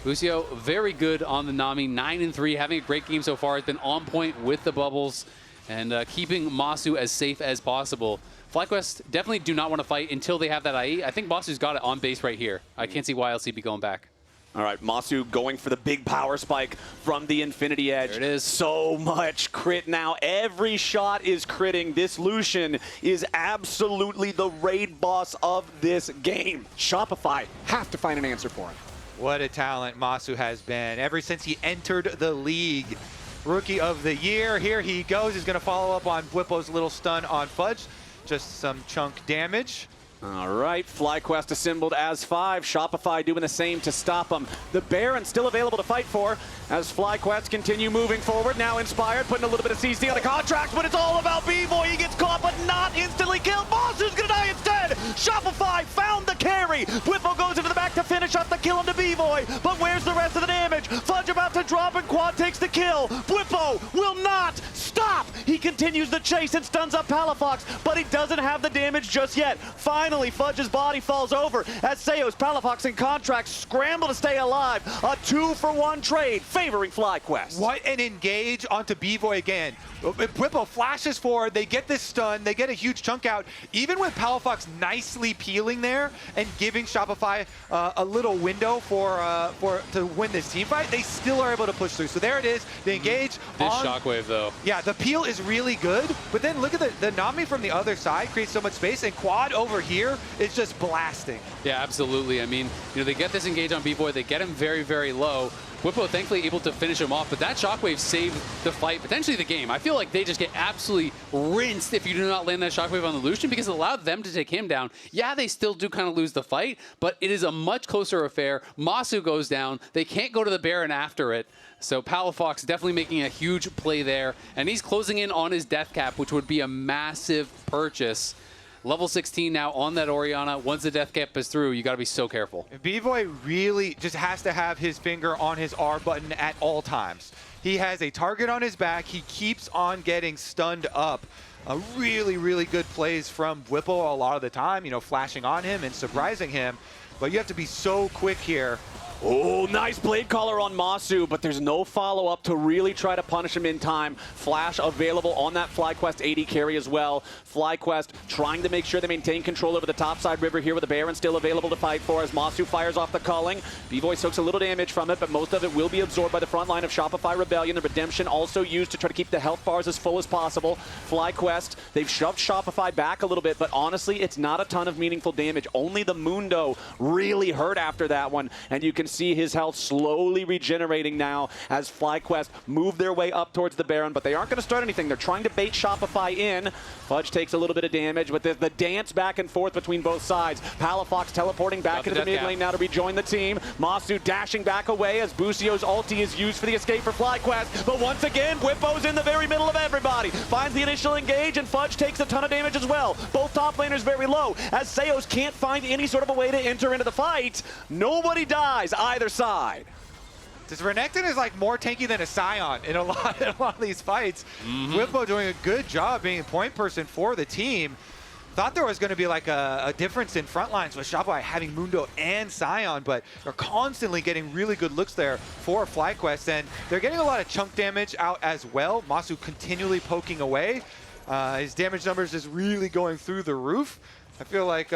Busio, very good on the Nami, 9-3, having a great game so far. Has been on point with the bubbles and keeping Massu as safe as possible. FlyQuest definitely do not want to fight until they have that IE. I think Massu's got it on base right here. I can't see why LCB going back. All right, Massu going for the big power spike from the Infinity Edge. There it is. So much crit now. Every shot is critting. This Lucian is absolutely the raid boss of this game. Shopify have to find an answer for him. What a talent Massu has been ever since he entered the league. Rookie of the year. Here he goes. He's going to follow up on Bwipo's little stun on Fudge. Just some chunk damage. All right, FlyQuest assembled as 5. Shopify doing the same to stop them. The Baron still available to fight for as FlyQuest continue moving forward. Now Inspired, putting a little bit of CC on the Contractz, but it's all about Bvoy. He gets caught, but not instantly killed. Massu's gonna die instead. Shopify found the carry. Bwipo goes into the back to finish up the kill onto Bvoy, but where's the rest of the damage? Fudge about to drop and Quad takes the kill. Bwipo will not stop. He continues the chase and stuns up Palafox, but he doesn't have the damage just yet. Finally, Fudge's body falls over as Sayos, Palafox, and Contractz scramble to stay alive. A 2-for-1 trade favoring FlyQuest. What an engage onto Bvoy again. Bwipo flashes forward, they get this stun, they get a huge chunk out. Even with Palafox nicely peeling there and giving Shopify a little window to win this team fight, they still are able to push through. So there it is, they engage. This shockwave though. Yeah, the peel is really good, but then look at the Nami from the other side creates so much space, and Quad over here is just blasting. Yeah, absolutely. I mean, they get this engage on Bvoy, they get him very, very low. Bwipo thankfully able to finish him off, but that shockwave saved the fight, potentially the game. I feel like they just get absolutely rinsed if you do not land that shockwave on the Lucian because it allowed them to take him down. Yeah, they still do kind of lose the fight, but it is a much closer affair. Massu goes down. They can't go to the Baron after it. So Palafox definitely making a huge play there, and he's closing in on his death cap, which would be a massive purchase. Level 16 now on that Orianna. Once the death cap is through, you got to be so careful. Bvoy really just has to have his finger on his R button at all times. He has a target on his back. He keeps on getting stunned up. Really, really good plays from Bwipo a lot of the time, flashing on him and surprising him. But you have to be so quick here. Oh, nice blade collar on Massu, but there's no follow-up to really try to punish him in time. Flash available on that FlyQuest AD carry as well. FlyQuest trying to make sure they maintain control over the topside river here with the Baron still available to fight for as Massu fires off the culling. Bvoy soaks a little damage from it, but most of it will be absorbed by the front line of Shopify Rebellion. The Redemption also used to try to keep the health bars as full as possible. FlyQuest, they've shoved Shopify back a little bit, but honestly, it's not a ton of meaningful damage. Only the Mundo really hurt after that one, and you can see his health slowly regenerating now as FlyQuest move their way up towards the Baron, but they aren't going to start anything. They're trying to bait Shopify in. Fudge takes a little bit of damage, but the dance back and forth between both sides. Palafox teleporting back into the mid lane now to rejoin the team. Massu dashing back away as Busio's ulti is used for the escape for FlyQuest, but once again, Bwipo's in the very middle of everybody. Finds the initial engage, and Fudge takes a ton of damage as well. Both top laners very low, as Sayos can't find any sort of a way to enter into the fight. Nobody dies either side. This Renekton is like more tanky than a Sion in a lot of these fights. Bwipo doing a good job being a point person for the team. Thought there was going to be like a difference in front lines with Shopify having Mundo and Sion, but they're constantly getting really good looks there for FlyQuest, and they're getting a lot of chunk damage out as well. Massu continually poking away. His damage numbers is really going through the roof. I feel like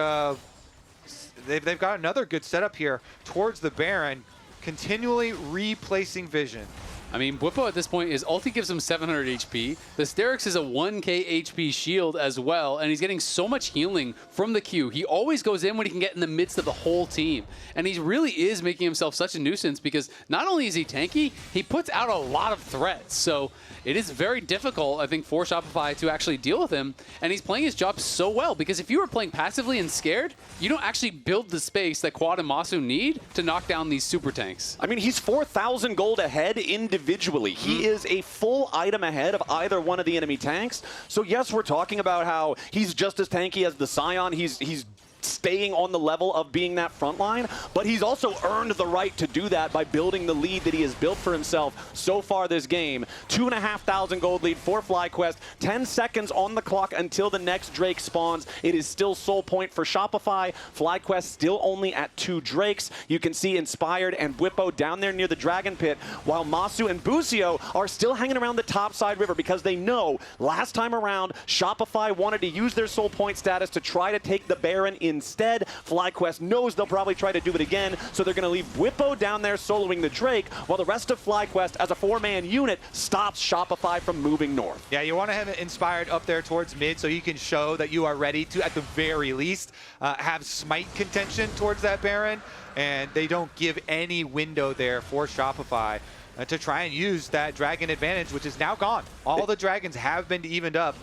they've got another good setup here towards the Baron, continually replacing vision. I mean, Bwipo at this point, his ulti gives him 700 HP. The Sterix is a 1k HP shield as well, and he's getting so much healing from the Q. He always goes in when he can get in the midst of the whole team. And he really is making himself such a nuisance because not only is he tanky, he puts out a lot of threats. So it is very difficult, I think, for Shopify to actually deal with him. And he's playing his job so well because if you are playing passively and scared, you don't actually build the space that Quad and Massu need to knock down these super tanks. I mean, he's 4,000 gold ahead individually. He is a full item ahead of either one of the enemy tanks. So yes, we're talking about how he's just as tanky as the Sion. He's staying on the level of being that front line, but he's also earned the right to do that by building the lead that he has built for himself so far this game. 2,500 gold lead for FlyQuest, 10 seconds on the clock until the next Drake spawns. It is still sole point for Shopify. FlyQuest still only at 2 Drakes. You can see Inspired and Bwipo down there near the Dragon Pit, while Massu and Busio are still hanging around the top side river because they know last time around Shopify wanted to use their sole point status to try to take the Baron instead. FlyQuest knows they'll probably try to do it again, so they're going to leave Bwipo down there soloing the Drake, while the rest of FlyQuest, as a 4-man unit, stops Shopify from moving north. Yeah, you want to have it Inspired up there towards mid so you can show that you are ready to, at the very least, have smite contention towards that Baron, and they don't give any window there for Shopify to try and use that dragon advantage, which is now gone. All the dragons have been evened up.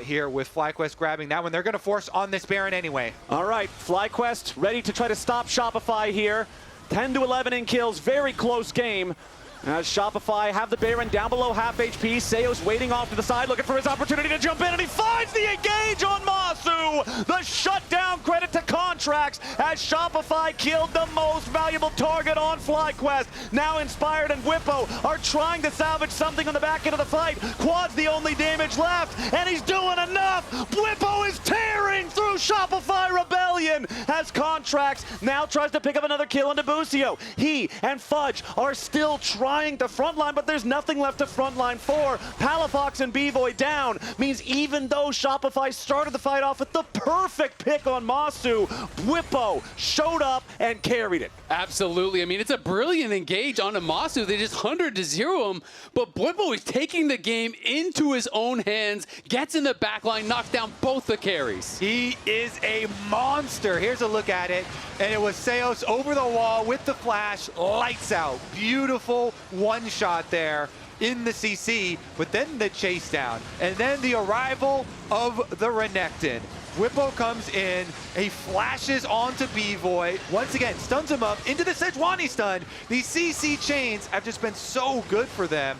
Here with FlyQuest grabbing that one. They're going to force on this Baron anyway. All right, FlyQuest ready to try to stop Shopify here. 10 to 11 in kills, very close game. As Shopify have the Baron down below half HP. Sayos waiting off to the side, looking for his opportunity to jump in, and he finds the engage on Massu! The shutdown credit to Contractz as Shopify killed the most valuable target on FlyQuest. Now Inspired and Bwipo are trying to salvage something on the back end of the fight. Quad's the only damage left, and he's doing enough! Bwipo is tearing through Shopify Rebellion as Contractz now tries to pick up another kill into Busio. He and Fudge are still trying to frontline, but there's nothing left to frontline for. Palafox and Bvoy down means even though Shopify started the fight off with the perfect pick on Massu, Bwipo showed up and carried it. Absolutely. I mean, it's a brilliant engage onto Massu. They just 100-0 him, but Bwipo is taking the game into his own hands, gets in the backline, knocks down both the carries. He is a monster. Here's a look at it, and it was Sayos over the wall with the flash, lights out. Beautiful one shot there in the CC, but then the chase down, and then the arrival of the Renekton. Bwipo comes in, he flashes onto Bvoy, once again stuns him up into the Sejuani stun. These CC chains have just been so good for them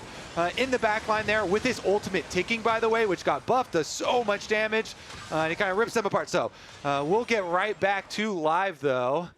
in the backline there with his ultimate ticking, by the way, which got buffed, does so much damage, and it kind of rips them apart. So we'll get right back to live though.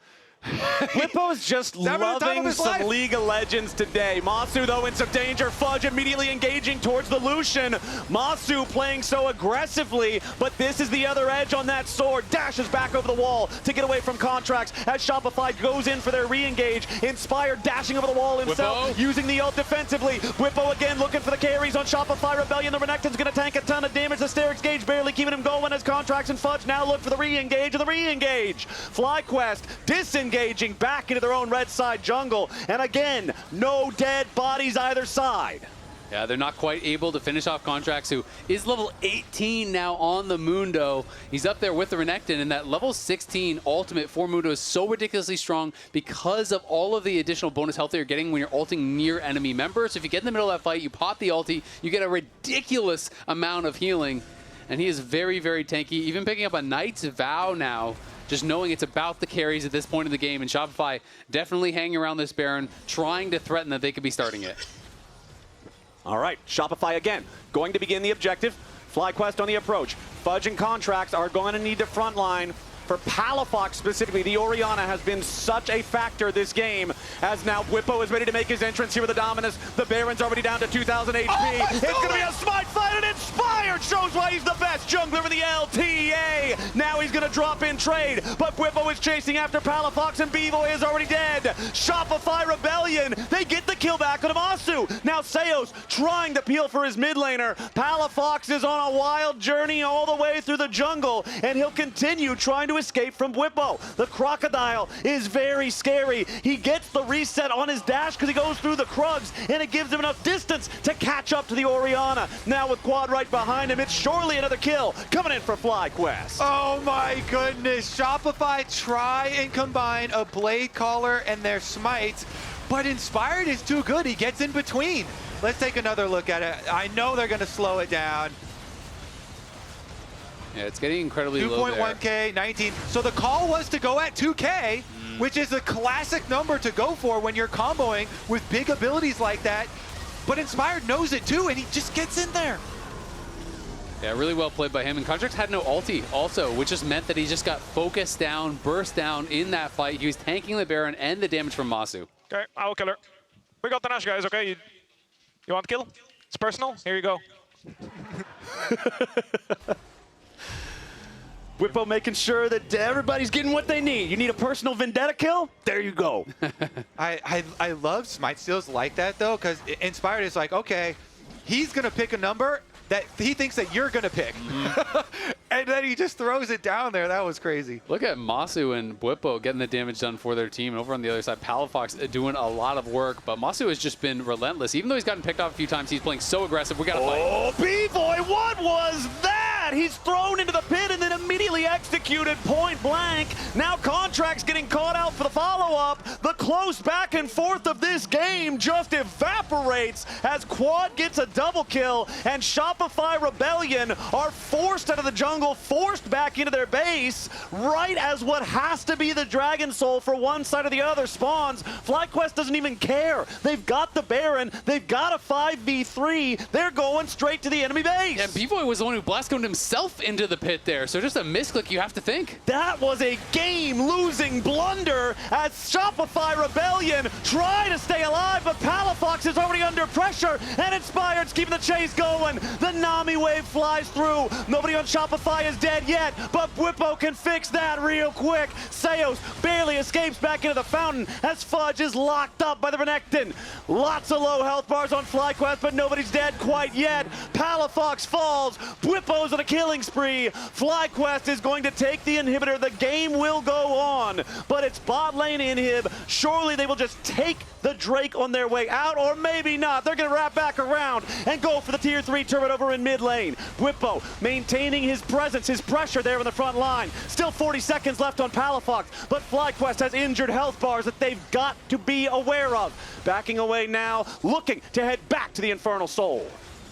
Bwipo's just loving some League of Legends today. Massu, though, in some danger. Fudge immediately engaging towards the Lucian. Massu playing so aggressively, but this is the other edge on that sword. Dashes back over the wall to get away from Contractz as Shopify goes in for their re-engage. Inspired dashing over the wall himself, using the ult defensively. Bwipo again looking for the carries on Shopify Rebellion. The Renekton's going to tank a ton of damage. The Sterix gauge barely keeping him going as Contractz and Fudge now look for the re-engage and the re-engage. FlyQuest disengaging back into their own red side jungle, and again, no dead bodies either side. Yeah, they're not quite able to finish off Contractz, who is level 18 now on the Mundo. He's up there with the Renekton, and that level 16 ultimate for Mundo is so ridiculously strong because of all of the additional bonus health that you're getting when you're ulting near enemy members. So if you get in the middle of that fight, you pop the ulti, you get a ridiculous amount of healing, and he is very, very tanky. Even picking up a Knight's Vow now, just knowing it's about the carries at this point in the game, and Shopify definitely hanging around this Baron, trying to threaten that they could be starting it. All right, Shopify again, going to begin the objective. FlyQuest on the approach. Fudge and Contractz are going to need to frontline. For Palafox specifically, the Orianna has been such a factor this game, as now Bwipo is ready to make his entrance here with the Dominus. The Baron's already down to 2,000 HP. It's going to be a smite fight, and Inspired shows why he's the best jungler in the LTA. Now he's going to drop in trade, but Bwipo is chasing after Palafox, and Bvoy is already dead. Shopify Rebellion, they get the kill back on Massu. Now Seos trying to peel for his mid laner. Palafox is on a wild journey all the way through the jungle, and he'll continue trying to escape from Bwipo. The Crocodile is very scary. He gets the reset on his dash because he goes through the Krugs, and it gives him enough distance to catch up to the Orianna. Now with Quad right behind him, it's surely another kill coming in for FlyQuest. Oh my goodness, Shopify try and combine a Blade Caller and their Smite, but Inspired is too good. He gets in between. Let's take another look at it. I know they're going to slow it down. Yeah, it's getting incredibly low there. 2.1K, 19. So the call was to go at 2K, which is a classic number to go for when you're comboing with big abilities like that. But Inspired knows it too, and he just gets in there. Yeah, really well played by him. And Contractz had no ulti also, which just meant that he just got focused down, burst down in that fight. He was tanking the Baron and the damage from Massu. Okay, I'll kill her. We got the Nash, guys, okay? You want kill? It's personal? Here you go. Bwipo making sure that everybody's getting what they need. You need a personal vendetta kill? There you go. I love Smite steals like that, though, because Inspired is like, okay, he's going to pick a number that he thinks that you're going to pick. And then he just throws it down there. That was crazy. Look at Massu and Bwipo getting the damage done for their team. And over on the other side, Palafox doing a lot of work. But Massu has just been relentless. Even though he's gotten picked off a few times, he's playing so aggressive. We got to fight. Oh, Bvoy, what was that? He's thrown into the pit and then immediately executed point blank. Now Contractz getting caught out for the follow-up. The close back and forth of this game just evaporates as Quad gets a double kill, and Shopify Rebellion are forced out of the jungle, forced back into their base, right as what has to be the Dragon Soul for one side or the other spawns. FlyQuest doesn't even care. They've got the Baron. They've got a 5v3. They're going straight to the enemy base. Yeah, Bvoy was the one who blast-coned himself into the pit there. So just a misclick, you have to think. That was a game-losing blunder as Shopify Rebellion try to stay alive, but Palafox is already under pressure, and Inspired's keeping the chase going. The Nami wave flies through. Nobody on Shopify is dead yet, but Bwipo can fix that real quick. Seos barely escapes back into the fountain as Fudge is locked up by the Renekton. Lots of low health bars on FlyQuest, but nobody's dead quite yet. Palafox falls. Bwipo's on a killing spree. FlyQuest is going to take the inhibitor. The game will go on, but it's bot lane inhib. Surely they will just take the Drake on their way out, or maybe not. They're going to wrap back around and go for the tier 3 turret over in mid lane. Bwipo maintaining his presence, his pressure there in the front line. Still 40 seconds left on Palafox, but FlyQuest has injured health bars that they've got to be aware of. Backing away now, looking to head back to the Infernal Soul.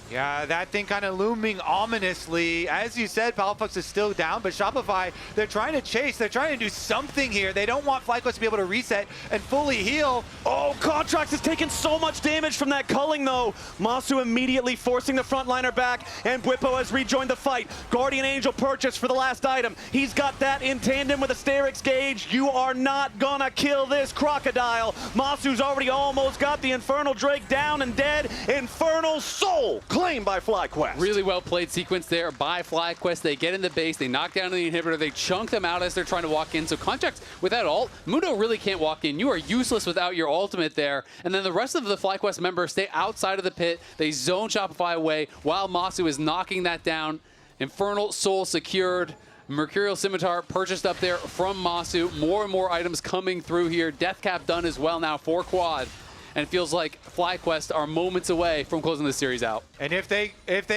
Yeah, that thing kind of looming ominously. As you said, Palafox is still down, but Shopify, they're trying to chase. They're trying to do something here. They don't want FlyQuest to be able to reset and fully heal. Oh, Contractz has taken so much damage from that culling, though. Massu immediately forcing the frontliner back, and Bwipo has rejoined the fight. Guardian Angel purchased for the last item. He's got that in tandem with a Sterix Gauge. You are not gonna kill this Crocodile. Masu's already almost got the Infernal Drake down and dead. Infernal Soul claimed by FlyQuest. Really well played sequence there by FlyQuest. They get in the base, they knock down the inhibitor, they chunk them out as they're trying to walk in. So Contractz without ult, Mundo really can't walk in. You are useless without your ultimate there. And then the rest of the FlyQuest members stay outside of the pit. They zone Shopify away while Massu is knocking that down. Infernal Soul secured. Mercurial Scimitar purchased up there from Massu. More and more items coming through here. Death Cap done as well now for Quad. and it feels like FlyQuest are moments away from closing this series out. And if they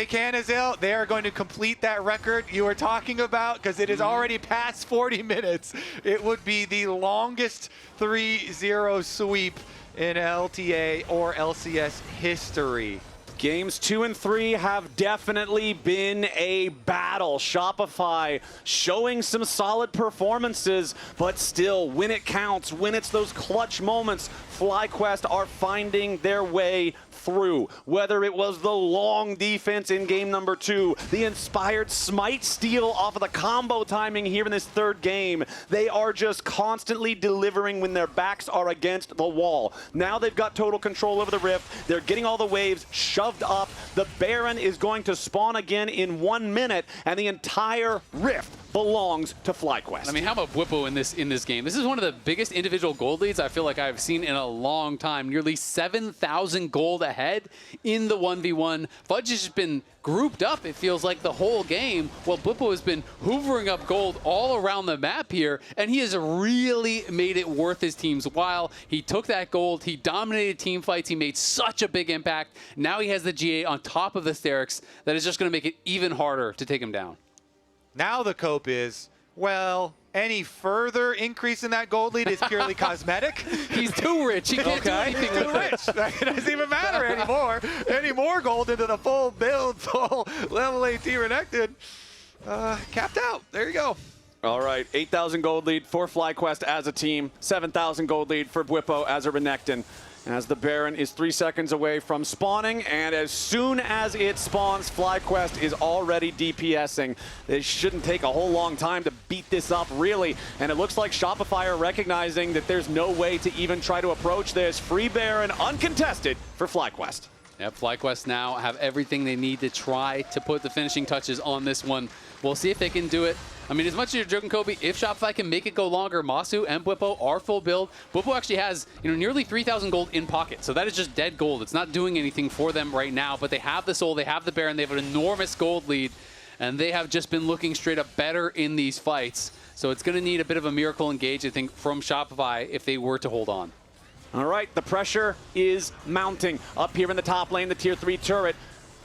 can, Azil, they are going to complete that record you were talking about, because it is already past 40 minutes. It would be the longest 3-0 sweep in LTA or LCS history. Games 2 and 3 have definitely been a battle. Shopify showing some solid performances, but still, when it counts, when it's those clutch moments, FlyQuest are finding their way through. Whether it was the long defense in game number 2, the inspired smite steal off of the combo timing here in this third game, they are just constantly delivering when their backs are against the wall. Now they've got total control over the Rift. They're getting all the waves shoved up. The Baron is going to spawn again in 1 minute, and the entire Rift belongs to FlyQuest. I mean, how about Bwipo in this game? This is one of the biggest individual gold leads I feel like I've seen in a long time. Nearly 7,000 gold ahead in the 1v1. Fudge has just been grouped up, it feels like, the whole game, while Bwipo has been hoovering up gold all around the map here, and he has really made it worth his team's while. He took that gold, he dominated team fights, he made such a big impact. Now he has the GA on top of the Sterix that is just going to make it even harder to take him down. Now the cope is, well, any further increase in that gold lead is purely cosmetic. He's too rich. He can't do anything with it. It doesn't even matter anymore. Any more gold into the full build, full level 18 Renekton. Capped out. There you go. All right, 8,000 gold lead for FlyQuest as a team, 7,000 gold lead for Bwipo as a Renekton. As the Baron is 3 seconds away from spawning, and as soon as it spawns, FlyQuest is already DPSing. It shouldn't take a whole long time to beat this up, really. And it looks like Shopify are recognizing that there's no way to even try to approach this. Free Baron uncontested for FlyQuest. Yep, FlyQuest now have everything they need to try to put the finishing touches on this one. We'll see if they can do it. I mean, as much as you're joking, Kobe, if Shopify can make it go longer, Massu and Bwipo are full build. Bwipo actually has, nearly 3,000 gold in pocket, so that is just dead gold. It's not doing anything for them right now, but they have the Soul, they have the Baron, they have an enormous gold lead, and they have just been looking straight up better in these fights. So it's going to need a bit of a miracle engage, I think, from Shopify if they were to hold on. All right, the pressure is mounting. Up here in the top lane, the tier 3 turret.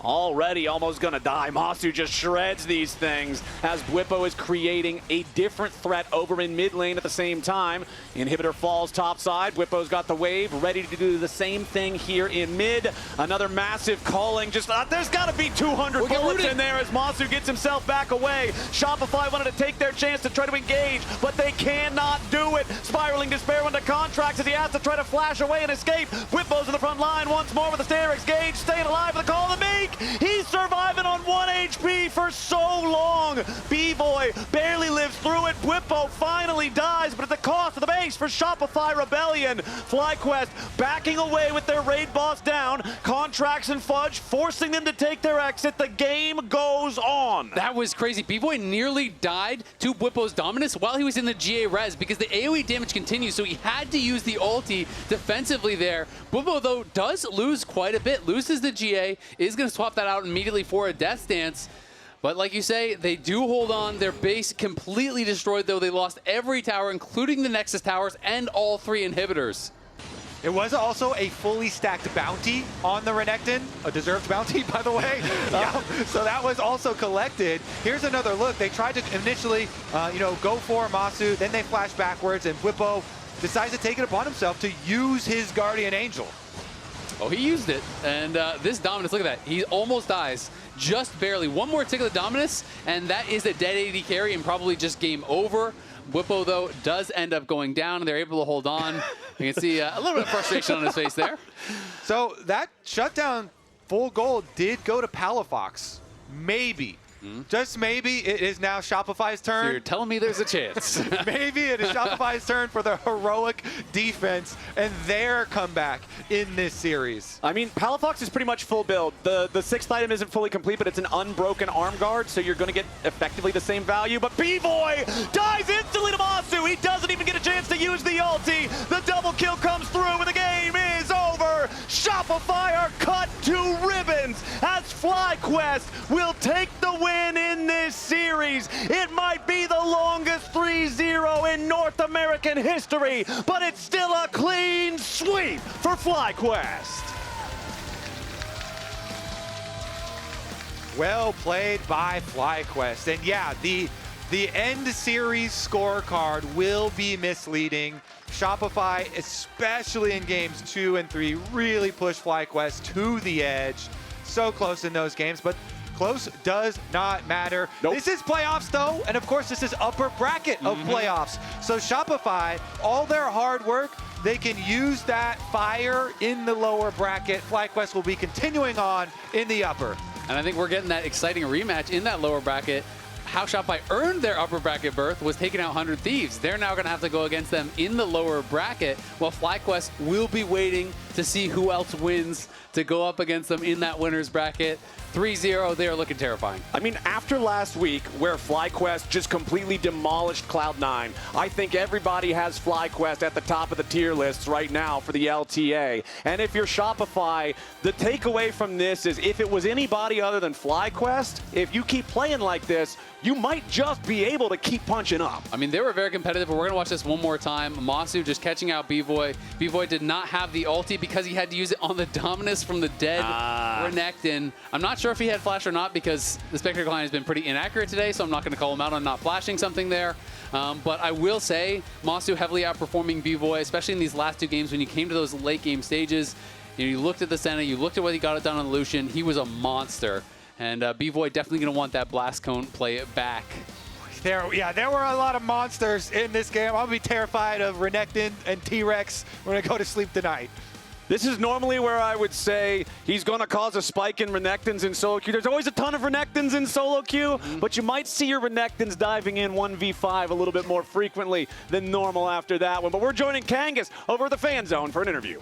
Already almost gonna die. Massu just shreds these things as Bwipo is creating a different threat over in mid lane at the same time. Inhibitor falls topside. Bwipo's got the wave, ready to do the same thing here in mid. Another massive calling. Just there's gotta be 200 bullets in there as Massu gets himself back away. Shopify wanted to take their chance to try to engage, but they cannot do it. Spiraling Despair into Contractz as he has to try to flash away and escape. Bwipo's in the front line once more with the Sterix Gage, staying alive with the call of the meek. He's surviving on 1 HP for so long. Bvoy barely lives through it. Bwipo finally dies, but at the cost of the base for Shopify Rebellion. FlyQuest backing away with their raid boss down. Contractz and Fudge forcing them to take their exit. The game goes on. That was crazy. Bvoy nearly died to Bwipo's dominance while he was in the GA res because the AoE damage continues, so he had to use the ulti defensively there. Bwipo, though, does lose quite a bit. Loses the GA, is going to swap that out immediately for a Death Dance. But like you say, they do hold on. Their base completely destroyed, though. They lost every tower, including the Nexus towers and all 3 inhibitors. It was also a fully stacked bounty on the Renekton, a deserved bounty, by the way. So that was also collected. Here's another look. They tried to initially, go for Massu, then they flash backwards, and Bwipo decides to take it upon himself to use his Guardian Angel. Oh, he used it, and this Dominus, look at that. He almost dies, just barely. One more tick of the Dominus, and that is a dead AD carry and probably just game over. Bwipo, though, does end up going down, and they're able to hold on. You can see a little bit of frustration on his face there. So that shutdown full gold did go to Palafox. Maybe. Just maybe it is now Shopify's turn. So you're telling me there's a chance. Maybe it is Shopify's turn for the heroic defense and their comeback in this series. I mean, Palafox is pretty much full build. The 6th item isn't fully complete, but it's an unbroken arm guard, so you're going to get effectively the same value. But Bvoy dies instantly to Massu. He doesn't even get a chance to use the ulti. The double kill comes through, and the game is over. Shopify are cut to ribbons as FlyQuest will take the win in this series. It might be the longest 3-0 in North American history, but it's still a clean sweep for FlyQuest. Well played by FlyQuest. And yeah, the end series scorecard will be misleading. Shopify, especially in games 2 and 3, really pushed FlyQuest to the edge. So close in those games, but close does not matter. Nope. This is playoffs though, and of course this is upper bracket of playoffs. So Shopify, all their hard work, they can use that fire in the lower bracket. FlyQuest will be continuing on in the upper. And I think we're getting that exciting rematch in that lower bracket. How Shopify earned their upper bracket berth was taking out 100 Thieves. They're now going to have to go against them in the lower bracket, while FlyQuest will be waiting to see who else wins to go up against them in that winner's bracket. 3-0, they're looking terrifying. I mean, after last week, where FlyQuest just completely demolished Cloud9, I think everybody has FlyQuest at the top of the tier lists right now for the LTA. And if you're Shopify, the takeaway from this is if it was anybody other than FlyQuest, if you keep playing like this, you might just be able to keep punching up. I mean, they were very competitive, but we're going to watch this one more time. Massu just catching out Bvoy. Bvoy did not have the ulti because he had to use it on the Dominus from the dead Renekton. I'm not sure if he had flash or not because the Spectre line has been pretty inaccurate today, so I'm not going to call him out on not flashing something there. But I will say, Massu heavily outperforming Bvoy, especially in these last 2 games when you came to those late game stages. You looked at the Senna, you looked at what he got it done on Lucian. He was a monster. And Bvoy definitely going to want that Blast Cone play it back. There were a lot of monsters in this game. I'll be terrified of Renekton and T-Rex when I go to sleep tonight. This is normally where I would say he's going to cause a spike in Renektons in solo queue. There's always a ton of Renektons in solo queue, but you might see your Renektons diving in 1v5 a little bit more frequently than normal after that one. But we're joining Kangas over at the Fan Zone for an interview.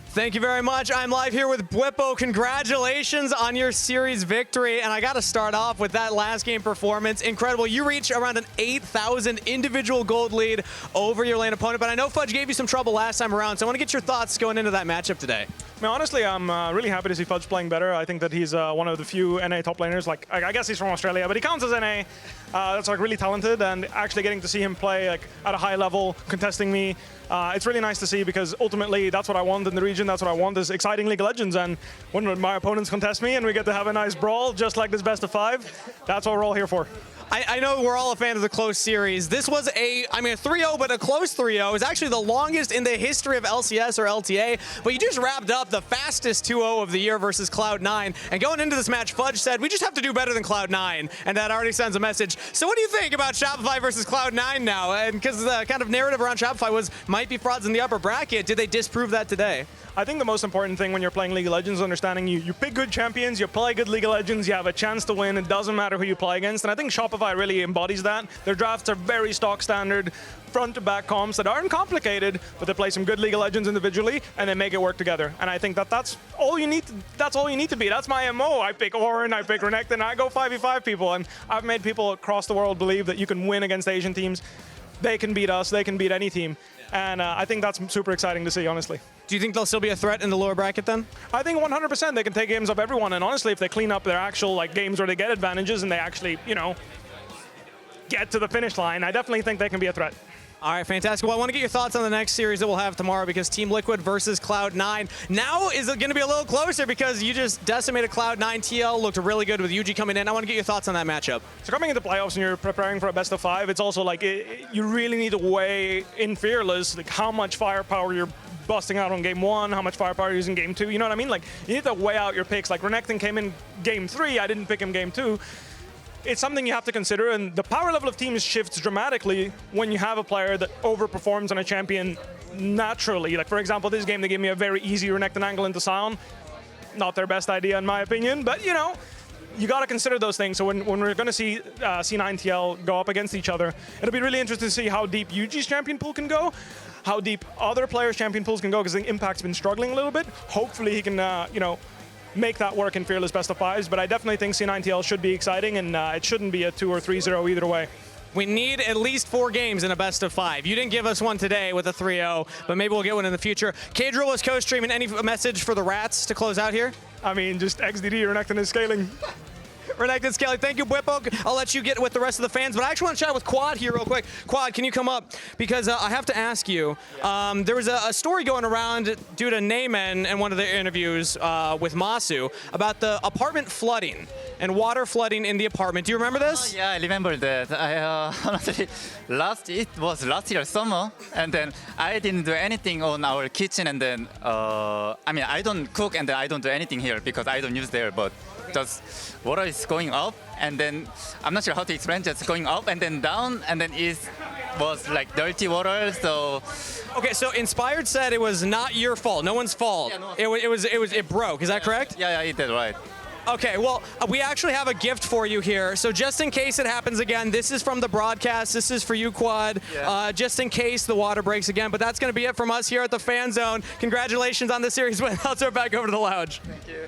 Thank you very much. I'm live here with Bwipo. Congratulations on your series victory. And I got to start off with that last game performance. Incredible. You reached around an 8,000 individual gold lead over your lane opponent. But I know Fudge gave you some trouble last time around. So I want to get your thoughts going into that matchup today. I mean, honestly, I'm really happy to see Fudge playing better. I think that he's one of the few NA top laners. Like, I guess he's from Australia, but he counts as NA. That's like really talented, and actually getting to see him play like at a high level, contesting me. It's really nice to see because ultimately that's what I want in the region. That's what I want is exciting League of Legends. And when my opponents contest me and we get to have a nice brawl just like this best of 5, that's what we're all here for. I know we're all a fan of the close series. This was a 3-0, but a close 3-0. It was actually the longest in the history of LCS or LTA, but you just wrapped up the fastest 2-0 of the year versus Cloud9. And going into this match, Fudge said, we just have to do better than Cloud9, and that already sends a message. So what do you think about Shopify versus Cloud9 now? And because the kind of narrative around Shopify was might be frauds in the upper bracket, did they disprove that today? I think the most important thing when you're playing League of Legends is understanding you pick good champions, you play good League of Legends, you have a chance to win. It doesn't matter who you play against. And I think Shopify really embodies that. Their drafts are very stock standard, front to back comps that aren't complicated, but they play some good League of Legends individually and they make it work together. And I think that's all you need to be. That's my MO. I pick Orin, I pick Renekton, I go 5v5 people. And I've made people across the world believe that you can win against Asian teams. They can beat us, they can beat any team. And I think that's super exciting to see, honestly. Do you think they'll still be a threat in the lower bracket then? I think 100% they can take games off everyone. And honestly, if they clean up their actual games where they get advantages and they actually, get to the finish line, I definitely think they can be a threat. All right, fantastic. Well, I want to get your thoughts on the next series that we'll have tomorrow because Team Liquid versus Cloud9. Now is it going to be a little closer because you just decimated Cloud9. TL looked really good with Yuji coming in. I want to get your thoughts on that matchup. So coming into playoffs and you're preparing for a best of 5, it's also you really need to weigh in Fearless how much firepower you're busting out on game 1, how much firepower you're using game 2. You know what I mean? You need to weigh out your picks. Renekton came in game 3. I didn't pick him game 2. It's something you have to consider, and the power level of teams shifts dramatically when you have a player that overperforms on a champion naturally. For example, this game they gave me a very easy Renekton angle into Sion. Not their best idea in my opinion, but you got to consider those things. So when we're going to see C9 TL go up against each other, it'll be really interesting to see how deep Yuji's champion pool can go, how deep other players' champion pools can go, because the Impact's been struggling a little bit. Hopefully he can, make that work in Fearless best of 5s, but I definitely think C9TL should be exciting, and it shouldn't be a 2 or 3-0 either way. We need at least 4 games in a best of 5. You didn't give us one today with a 3-0, but maybe we'll get one in the future. K-Drill was co-streaming. Any message for the Rats to close out here? I mean, just XDD, Renekton is scaling. Renekton scaling. Thank you, Bwipo. I'll let you get with the rest of the fans, but I actually want to chat with Quad here real quick. Quad, can you come up? Because I have to ask you, there was a story going around due to Neyman in one of the interviews with Massu about the apartment flooding and water flooding in the apartment. Do you remember this? Yeah, I remember that. I honestly, it was last year summer, and then I didn't do anything on our kitchen, and then I mean, I don't cook and I don't do anything here because I don't use there, but just water is going up, and then I'm not sure how to explain, just going up and then down, and then it was like dirty water. So okay, so Inspired said it was not your fault, no one's fault. Yeah, no. It broke. Is that correct? Yeah, it did, right. Okay, well, we actually have a gift for you here. So just in case it happens again, this is from the broadcast. This is for you, Quad, just in case the water breaks again. But that's going to be it from us here at the Fan Zone. Congratulations on the series win. I'll turn it back over to the lounge. Thank you.